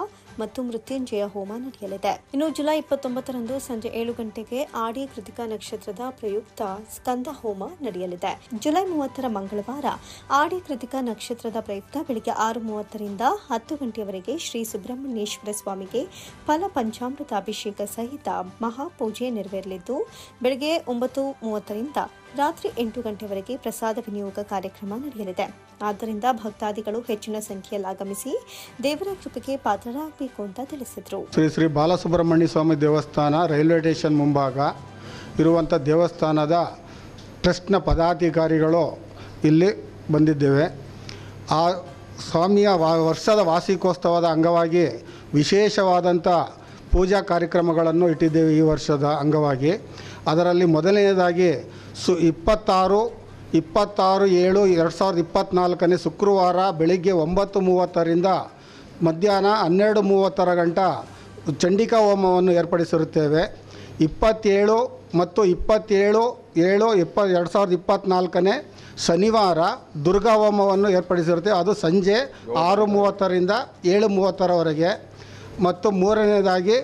ಮತ್ತು ಮೃತ್ಯುಂಜಯ ಹೋಮ ನಡೆಯಲಿದೆ. ಇನ್ನು ಜುಲೈ 29ರಂದು ಸಂಜೆ 7 ಗಂಟೆಗೆ ಆಡಿ ಕೃತಿಕಾ ನಕ್ಷತ್ರದ ಪ್ರಯುಕ್ತ ಸ್ಕಂದ ಹೋಮ ನಡೆಯಲಿದೆ. ಜುಲೈ 30 ಮಂಗಳವಾರ ಆಡಿ ಕೃತಿಕಾ ನಕ್ಷತ್ರದ ಪ್ರಯುಕ್ತ ಬೆಳಗ್ಗೆ 6:30ರಿಂದ 10 ಗಂಟೆಯವರೆಗೆ ಶ್ರೀ ಸುಬ್ರಹ್ಮಣ್ಯೇಶ್ವರ ಸ್ವಾಮಿಗೆ ಫಲ ಪಂಚಾಮೃತ ಅಭಿಷೇಕ ಸಹಿತ ಮಹಾಪೂಜೆ ನೆರವೇರಲಿದ್ದು, ಬೆಳಗ್ಗೆ 9:30ರಿಂದ ರಾತ್ರಿ 8 ಗಂಟೆವರೆಗೆ ಪ್ರಸಾದ ವಿನಿಯೋಗ ಕಾರ್ಯಕ್ರಮ ನಡೆಯಲಿದೆ. ಆದ್ದರಿಂದ ಭಕ್ತಾದಿಗಳು ಹೆಚ್ಚಿನ ಸಂಖ್ಯೆಯಲ್ಲಿ ಆಗಮಿಸಿ ದೇವರ ಕೃಪೆಗೆ ಪಾತ್ರರಾಗಬೇಕು ಅಂತ ತಿಳಿಸಿದರು. ಶ್ರೀ ಬಾಲಸುಬ್ರಹ್ಮಣ್ಯ ಸ್ವಾಮಿ ದೇವಸ್ಥಾನ ರೈಲ್ವೆ ಸ್ಟೇಷನ್ ಮುಂಭಾಗ ಇರುವಂಥ ದೇವಸ್ಥಾನದ ಟ್ರಸ್ಟ್ನ ಪದಾಧಿಕಾರಿಗಳು ಇಲ್ಲಿ ಬಂದಿದ್ದೇವೆ. ಆ ಸ್ವಾಮಿಯ ವರ್ಷದ ವಾರ್ಷಿಕೋತ್ಸವದ ಅಂಗವಾಗಿ ವಿಶೇಷವಾದಂಥ ಪೂಜಾ ಕಾರ್ಯಕ್ರಮಗಳನ್ನು ಇಟ್ಟಿದ್ದೇವೆ. ಈ ವರ್ಷದ ಅಂಗವಾಗಿ ಅದರಲ್ಲಿ ಮೊದಲನೆಯದಾಗಿ 26/7/2024 ಶುಕ್ರವಾರ ಬೆಳಿಗ್ಗೆ 9:30ರಿಂದ ಮಧ್ಯಾಹ್ನ 12:30 ಗಂಟೆ ಚಂಡಿಕಾ ಹೋಮವನ್ನು ಏರ್ಪಡಿಸಿರುತ್ತೇವೆ. 27 ಮತ್ತು 27/7/2024 ಶನಿವಾರ ದುರ್ಗಾ ಹೋಮವನ್ನು ಏರ್ಪಡಿಸಿರುತ್ತೇವೆ. ಅದು ಸಂಜೆ 6:30ರಿಂದ 7:30ರವರೆಗೆ. ಮತ್ತು ಮೂರನೇದಾಗಿ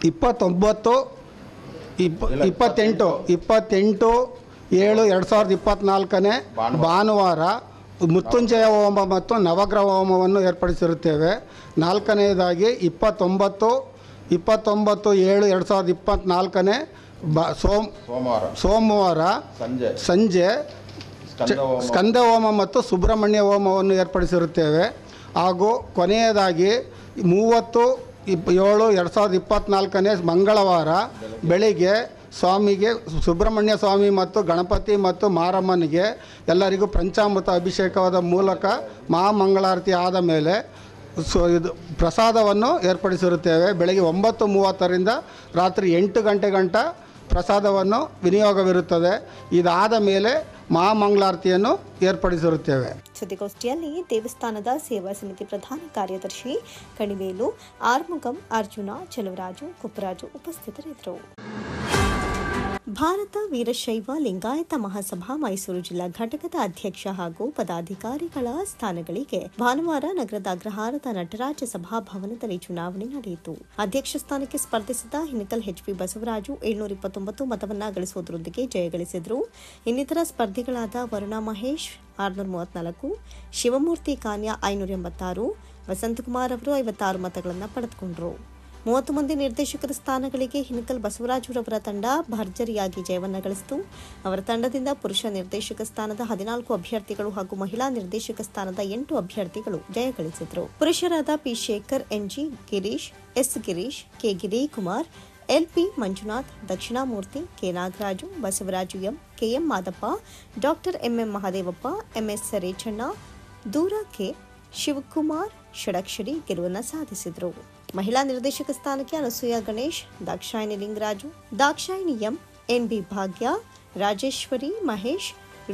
28/7/2024 ಭಾನುವಾರ ಮೃತ್ಯುಂಜಯ ಹೋಮ ಮತ್ತು ನವಗ್ರಹ ಹೋಮವನ್ನು ಏರ್ಪಡಿಸಿರುತ್ತೇವೆ. ನಾಲ್ಕನೆಯದಾಗಿ 29/7/2024 ಸೋಮವಾರ ಸಂಜೆ ಸ್ಕಂದ ಹೋಮ ಮತ್ತು ಸುಬ್ರಹ್ಮಣ್ಯ ಹೋಮವನ್ನು ಏರ್ಪಡಿಸಿರುತ್ತೇವೆ. ಹಾಗೂ ಕೊನೆಯದಾಗಿ 30/7/2024 ಮಂಗಳವಾರ ಬೆಳಿಗ್ಗೆ ಸ್ವಾಮಿಗೆ ಸುಬ್ರಹ್ಮಣ್ಯ ಸ್ವಾಮಿ ಮತ್ತು ಗಣಪತಿ ಮತ್ತು ಮಾರಮ್ಮನಿಗೆ ಎಲ್ಲರಿಗೂ ಪಂಚಾಮೃತ ಅಭಿಷೇಕವಾದ ಮೂಲಕ ಮಹಾಮಂಗಳಾರತಿ ಆದ ಮೇಲೆ ಇದು ಪ್ರಸಾದವನ್ನು ಏರ್ಪಡಿಸಿರುತ್ತೇವೆ. ಬೆಳಗ್ಗೆ 9:30ರಿಂದ ರಾತ್ರಿ 8 ಗಂಟೆ ಪ್ರಸಾದವನ್ನು ವಿನಿಯೋಗವಿರುತ್ತದೆ. ಇದಾದ ಮೇಲೆ ಮಹಾಮಂಗಳಾರತಿಯನ್ನು ಏರ್ಪಡಿಸಿರುತ್ತೇವೆ. ಸುದ್ದಿಗೋಷ್ಠಿಯಲ್ಲಿ ದೇವಸ್ಥಾನದ ಸೇವಾ ಸಮಿತಿ ಪ್ರಧಾನ ಕಾರ್ಯದರ್ಶಿ ಕಣಿವೇಲು, ಆರ್ಮುಗಂ, ಅರ್ಜುನ, ಚಲುವರಾಜು, ಕುಪ್ಪರಾಜು ಉಪಸ್ಥಿತರಿದ್ದರು. ಭಾರತ ವೀರಶೈವ ಲಿಂಗಾಯತ ಮಹಾಸಭಾ ಮೈಸೂರು ಜಿಲ್ಲಾ ಘಟಕದ ಅಧ್ಯಕ್ಷ ಹಾಗೂ ಪದಾಧಿಕಾರಿಗಳ ಸ್ಥಾನಗಳಿಗೆ ಭಾನುವಾರ ನಗರದ ಅಗ್ರಹಾರದ ನಟರಾಜ ಸಭಾಭವನದಲ್ಲಿ ಚುನಾವಣೆ ನಡೆಯಿತು. ಅಧ್ಯಕ್ಷ ಸ್ಥಾನಕ್ಕೆ ಸ್ಪರ್ಧಿಸಿದ ಹಿನಕಲ್ HB ಬಸವರಾಜು 729 ಮತವನ್ನ ಗಳಿಸುವುದರೊಂದಿಗೆ ಜಯಗಳಿಸಿದರು. ಇನ್ನಿತರ ಸ್ಪರ್ಧಿಗಳಾದ ವರುಣಾ ಮಹೇಶ್ 634, ಶಿವಮೂರ್ತಿ ಕಾನ್ಯ 586, ವಸಂತಕುಮಾರ್ ಅವರು 56 ಮತಗಳನ್ನು ಪಡೆದುಕೊಂಡರು. 30 ಮಂದಿ ನಿರ್ದೇಶಕರ ಸ್ಥಾನಗಳಿಗೆ ಹಿನಕಲ್ ಬಸವರಾಜುರವರ ತಂಡ ಭರ್ಜರಿಯಾಗಿ ಜಯವನ್ನು ಗಳಿಸಿತು. ಅವರ ತಂಡದಿಂದ ಪುರುಷ ನಿರ್ದೇಶಕ ಸ್ಥಾನದ 14 ಅಭ್ಯರ್ಥಿಗಳು ಹಾಗೂ ಮಹಿಳಾ ನಿರ್ದೇಶಕ ಸ್ಥಾನದ 8 ಅಭ್ಯರ್ಥಿಗಳು ಜಯಗಳಿಸಿದರು. ಪುರುಷರಾದ P. Shekhar, NG Girish, S. Girish, K. Girikumar, LP Manjunath, Dakshinamurthy, K. Nagaraju, Basavaraju M, KM Madappa, doctor MM Mahadevappa, MS Rechanna, ದೂರ K. ಶಿವಕುಮಾರ್ ಷಡಕ್ಷರಿ ಗೆಲುವನ್ನು ಸಾಧಿಸಿದರು. ಮಹಿಳಾ ನಿರ್ದೇಶಕ ಸ್ಥಾನಕ್ಕೆ ಅನಸೂಯ ಗಣೇಶ್, ದಾಕ್ಷಾಯಿನಿ ಲಿಂಗರಾಜು, ದಾಕ್ಷಾಯಿನಿ ಎಂ, NB ಭಾಗ್ಯ, ರಾಜೇಶ್ವರಿ ಮಹೇಶ್,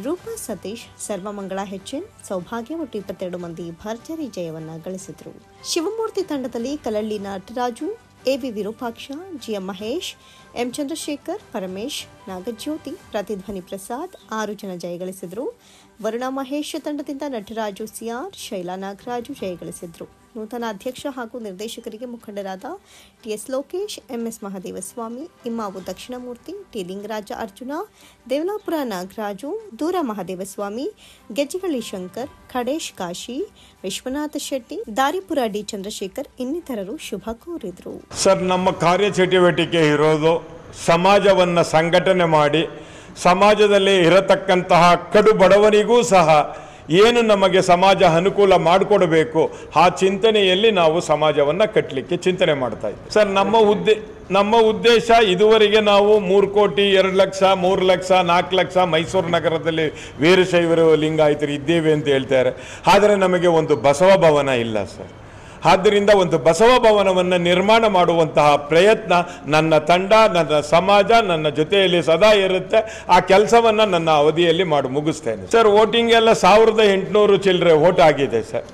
ರೂಪಾ ಸತೀಶ್, ಸರ್ವಮಂಗಳ HN, ಸೌಭಾಗ್ಯ ಒಟ್ಟು 22 ಮಂದಿ ಭರ್ಜರಿ ಜಯವನ್ನು ಗಳಿಸಿದರು. ಶಿವಮೂರ್ತಿ ತಂಡದಲ್ಲಿ ಕಲಳ್ಳಿ Nataraju, AV Virupaksha, GM Mahesh, M Chandrashekhar, Paramesh, ನಾಗಜ್ಯೋತಿ, ಪ್ರತಿಧ್ವನಿ ಪ್ರಸಾದ್ 6 ಜನ ಜಯಗಳಿಸಿದರು. ವರುಣಾ ಮಹೇಶ್ ತಂಡದಿಂದ ನಟರಾಜು CR, ಶೈಲಾ ನಾಗರಾಜು ಜಯಗಳಿಸಿದರು. ನೂತನ ಅಧ್ಯಕ್ಷ ಹಾಗೂ ನಿರ್ದೇಶಕರಿಗೆ ಮುಖಂಡರಾದ TS Lokesh, MS Mahadevaswamy, ಇಮ್ಮಾವು Dakshinamurthy, T Lingaraja Arjuna, Devalapura Nagaraju, ದೂರ ಮಹದೇವಸ್ವಾಮಿ, ಗೆಜ್ಜಿಗಳ್ಳಿ ಶಂಕರ್, ಖಡೇಶ್ ಕಾಶಿ, ವಿಶ್ವನಾಥ ಶೆಟ್ಟಿ, ದಾರಿಪುರ D ಚಂದ್ರಶೇಖರ್ ಇನ್ನಿತರರು ಶುಭ ಕೋರಿದರು. ಸರ್, ನಮ್ಮ ಕಾರ್ಯಚಟುವಟಿಕೆ ಇರೋದು ಸಮಾಜವನ್ನು ಸಂಘಟನೆ ಮಾಡಿ ಸಮಾಜದಲ್ಲಿ ಇರತಕ್ಕಂತಹ ಕಡು ಬಡವನಿಗೂ ಸಹ ಏನು ನಮಗೆ ಸಮಾಜ ಅನುಕೂಲ ಮಾಡಿಕೊಡಬೇಕು ಆ ಚಿಂತನೆಯಲ್ಲಿ ನಾವು ಸಮಾಜವನ್ನು ಕಟ್ಟಲಿಕ್ಕೆ ಚಿಂತನೆ ಮಾಡ್ತಾ ಇದ್ದೀವಿ. ಸರ್, ನಮ್ಮ ಉದ್ದೇಶ ಇದುವರೆಗೆ ನಾವು 3 ಕೋಟಿ 2 ಲಕ್ಷ 3 ಲಕ್ಷ 4 ಲಕ್ಷ ಮೈಸೂರು ನಗರದಲ್ಲಿ ವೀರಶೈವರು ಲಿಂಗಾಯತರು ಇದ್ದೇವೆ ಅಂತ ಹೇಳ್ತಾರೆ. ಆದರೆ ನಮಗೆ ಒಂದು ಬಸವ ಭವನ ಇಲ್ಲ ಸರ್. ಆದ್ದರಿಂದ ಒಂದು ಬಸವ ಭವನವನ್ನು ನಿರ್ಮಾಣ ಮಾಡುವಂತಹ ಪ್ರಯತ್ನ ನನ್ನ ತಂಡ, ನನ್ನ ಸಮಾಜ ನನ್ನ ಜೊತೆಯಲ್ಲಿ ಸದಾ ಇರುತ್ತೆ. ಆ ಕೆಲಸವನ್ನು ನನ್ನ ಅವಧಿಯಲ್ಲಿ ಮುಗಿಸ್ತೇನೆ ಸರ್. ವೋಟಿಂಗ್ ಎಲ್ಲ 1800 ಚಿಲ್ಲರೆ ವೋಟ್ ಆಗಿದೆ ಸರ್.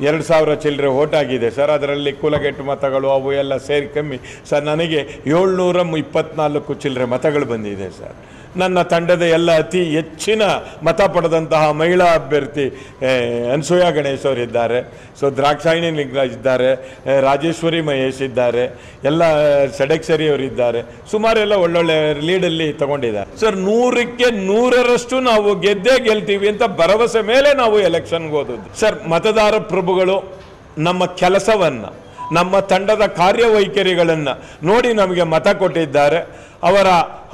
2000 ಚಿಲ್ಲರೆ ವೋಟ್ ಆಗಿದೆ ಸರ್. ಅದರಲ್ಲಿ ಕುಲಗೆಟ್ಟು ಮತಗಳು ಅವು ಎಲ್ಲ ಸೇರಿ ಕಮ್ಮಿ ಸರ್. ನನಗೆ 724 ಚಿಲ್ಲರೆ ಮತಗಳು ಬಂದಿದೆ ಸರ್. ನನ್ನ ತಂಡದ ಎಲ್ಲ ಅತಿ ಹೆಚ್ಚಿನ ಮತ ಪಡೆದಂತಹ ಮಹಿಳಾ ಅಭ್ಯರ್ಥಿ ಅನಸೂಯ ಗಣೇಶ್ ಅವರಿದ್ದಾರೆ. ಸೊ ದಾಕ್ಷಾಯಿನಿ ಇದ್ದಾರೆ, ರಾಜೇಶ್ವರಿ ಮಹೇಶ್ ಇದ್ದಾರೆ, ಎಲ್ಲ ಸಡಕ್ಷರಿ ಅವರು ಇದ್ದಾರೆ, ಸುಮಾರೆಲ್ಲ ಒಳ್ಳೊಳ್ಳೆ ಲೀಡಲ್ಲಿ ತಗೊಂಡಿದ್ದಾರೆ. ಸರ್ 100ಕ್ಕೆ 100ರಷ್ಟು ನಾವು ಗೆದ್ದೇ ಗೆಲ್ತೀವಿ ಅಂತ ಭರವಸೆ ಮೇಲೆ ನಾವು ಎಲೆಕ್ಷನ್ಗೆ ಹೋದದ್ದು. ಸರ್ ಮತದಾರ ಪ್ರಭುಗಳು ನಮ್ಮ ಕೆಲಸವನ್ನು, ನಮ್ಮ ತಂಡದ ಕಾರ್ಯವೈಖರಿಗಳನ್ನು ನೋಡಿ ನಮಗೆ ಮತ ಕೊಟ್ಟಿದ್ದಾರೆ. ಅವರ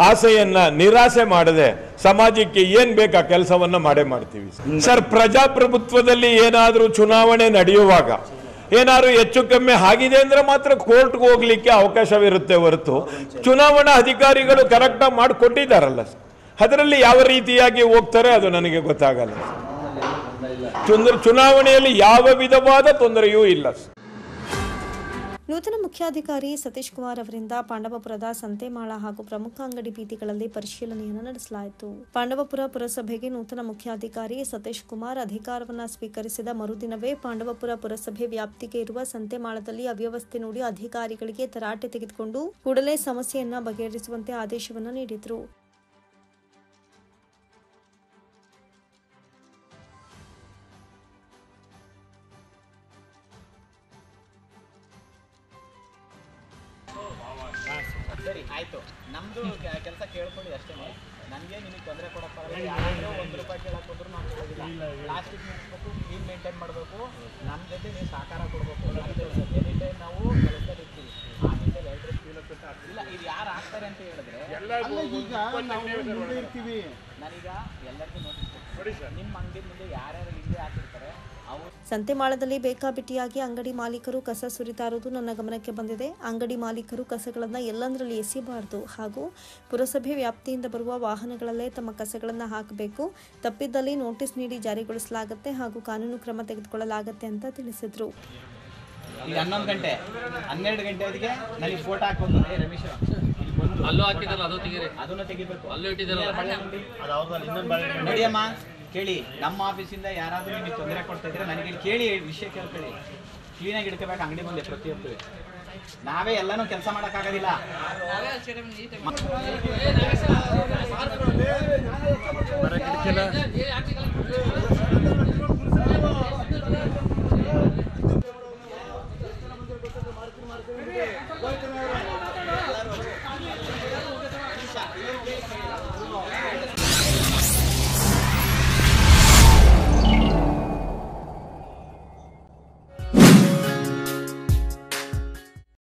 ಆಸೆಯನ್ನು ನಿರಾಸೆ ಮಾಡದೆ ಸಮಾಜಕ್ಕೆ ಏನು ಬೇಕು ಆ ಕೆಲಸವನ್ನು ಮಾಡೇ ಮಾಡ್ತೀವಿ. ಸರ್ ಪ್ರಜಾಪ್ರಭುತ್ವದಲ್ಲಿ ಏನಾದರೂ ಚುನಾವಣೆ ನಡೆಯುವಾಗ ಏನಾದ್ರು ಹೆಚ್ಚು ಕಮ್ಮಿ ಆಗಿದೆ ಅಂದರೆ ಮಾತ್ರ ಕೋರ್ಟ್ಗೆ ಹೋಗ್ಲಿಕ್ಕೆ ಅವಕಾಶವಿರುತ್ತೆ ಹೊರತು ಚುನಾವಣಾ ಅಧಿಕಾರಿಗಳು ಕರೆಕ್ಟಾಗಿ ಮಾಡಿಕೊಟ್ಟಿದ್ದಾರಲ್ಲ ಸರ್, ಅದರಲ್ಲಿ ಯಾವ ರೀತಿಯಾಗಿ ಹೋಗ್ತಾರೆ ಅದು ನನಗೆ ಗೊತ್ತಾಗಲ್ಲ. ಚುನಾವಣೆಯಲ್ಲಿ ಯಾವ ವಿಧವಾದ ತೊಂದರೆಯೂ ಇಲ್ಲ ಸರ್. ನೂತನ ಮುಖ್ಯಾಧಿಕಾರಿ ಸತೀಶ್ ಕುಮಾರ್ ಅವರಿಂದ ಪಾಂಡವಪುರದ ಸಂತೆಮಾಳ ಹಾಗೂ ಪ್ರಮುಖ ಅಂಗಡಿ ಬೀದಿಗಳಲ್ಲಿ ಪರಿಶೀಲನೆಯನ್ನು ನಡೆಸಲಾಯಿತು. ಪಾಂಡವಪುರ ಪುರಸಭೆಗೆ ನೂತನ ಮುಖ್ಯಾಧಿಕಾರಿ ಸತೀಶ್ ಕುಮಾರ್ ಅಧಿಕಾರವನ್ನು ಸ್ವೀಕರಿಸಿದ ಮರುದಿನವೇ ಪಾಂಡವಪುರ ಪುರಸಭೆ ವ್ಯಾಪ್ತಿಗೆ ಇರುವ ಸಂತೆಮಾಳದಲ್ಲಿ ಅವ್ಯವಸ್ಥೆ ನೋಡಿ ಅಧಿಕಾರಿಗಳಿಗೆ ತರಾಟೆ ತೆಗೆದುಕೊಂಡು ಕೂಡಲೇ ಸಮಸ್ಯೆಯನ್ನು ಬಗೆಹರಿಸುವಂತೆ ಆದೇಶವನ್ನು ನೀಡಿದರು. ಸರಿ ಆಯಿತು, ನಮ್ಮದು ಕೆಲಸ ಕೇಳ್ಕೊಳ್ಳಿ ಅಷ್ಟೇ. ನನಗೆ ನಿಮಗೆ ತೊಂದರೆ ಕೊಡೋಕ್ಕೆ ಯಾರಾದರೂ ₹1 ಕೇಳಕ್ಕೆ ಹೋದ್ರೂ ನಾವು ಕೊಡೋದಿಲ್ಲ. ಲಾಸ್ಟಿಗೆ ಮುಗಿಸ್ಬೇಕು, ಕ್ಲೀನ್ ಮೇಂಟೈನ್ ಮಾಡಬೇಕು, ನಮ್ಮ ಜೊತೆ ನೀವು ಸಹಕಾರ ಕೊಡಬೇಕು. ಎನಿ ಟೈಮ್ ನಾವು ಕೆಲಸದಲ್ಲಿ ಇರ್ತೀವಿ. ಆಮೇಲೆ ಇಲ್ಲ ಇದು ಯಾರು ಆಗ್ತಾರೆ ಅಂತ ಹೇಳಿದ್ರೆ ಇರ್ತೀವಿ. ನಾನೀಗ ಎಲ್ಲರಿಗೂ ನೋಟಿಸ್ ನಿಮ್ಮ ಅಂಗಡಿ ಮುಂದೆ ಯಾರ್ಯಾರು ಹಿಂದೆ ಹಾಕಿರ್ತಾರೆ ಅವರು. ಸಂತೆಮಾಳದಲ್ಲಿ ಬೇಕಾಬಿಟ್ಟಿಯಾಗಿ ಅಂಗಡಿ ಮಾಲೀಕರು ಕಸ ಸುರಿತಾ ಇರುವುದು ನನ್ನ ಗಮನಕ್ಕೆ ಬಂದಿದೆ. ಅಂಗಡಿ ಮಾಲೀಕರು ಕಸಗಳನ್ನು ಎಲ್ಲಂದರಲ್ಲಿ ಎಸೆಯಬಾರದು ಹಾಗೂ ಪುರಸಭೆ ವ್ಯಾಪ್ತಿಯಿಂದ ಬರುವ ವಾಹನಗಳಲ್ಲೇ ತಮ್ಮ ಕಸಗಳನ್ನು ಹಾಕಬೇಕು. ತಪ್ಪಿದ್ದಲ್ಲಿ ನೋಟಿಸ್ ನೀಡಿ ಜಾರಿಗೊಳಿಸಲಾಗುತ್ತೆ ಹಾಗೂ ಕಾನೂನು ಕ್ರಮ ತೆಗೆದುಕೊಳ್ಳಲಾಗುತ್ತೆ ಅಂತ ತಿಳಿಸಿದರು. ಈಗ 11 ಗಂಟೆ 12 ಗಂಟೆ ಹೊತ್ತಿಗೆ ನನಗೆ ಫೋಟೋ ಹಾಕೊಂಡು ರಮೇಶ್ ಅಲ್ಲೂ ಹಾಕಿದಲ್ಲ ಅದನ್ನು ತೆಗಿಬೇಕು. ಅಲ್ಲೂ ನಡಿಯಮ್ಮ ಕೇಳಿ, ನಮ್ಮ ಆಫೀಸಿಂದ ಯಾರಾದರೂ ನಿಮಗೆ ತೊಂದರೆ ಕೊಡ್ತಾ ಇದ್ರೆ ನನಗೆ ಕೇಳಿ, ವಿಷಯ ಕೇಳ್ಕೊಳ್ಳಿ. ಕ್ಲೀನಾಗಿ ಇಡ್ಕೋಬೇಕು ಅಂಗಡಿ ಮುಂದೆ ಪ್ರತಿಯೊಬ್ಬರು. ನಾವೇ ಎಲ್ಲನೂ ಕೆಲಸ ಮಾಡೋಕ್ಕಾಗೋದಿಲ್ಲ.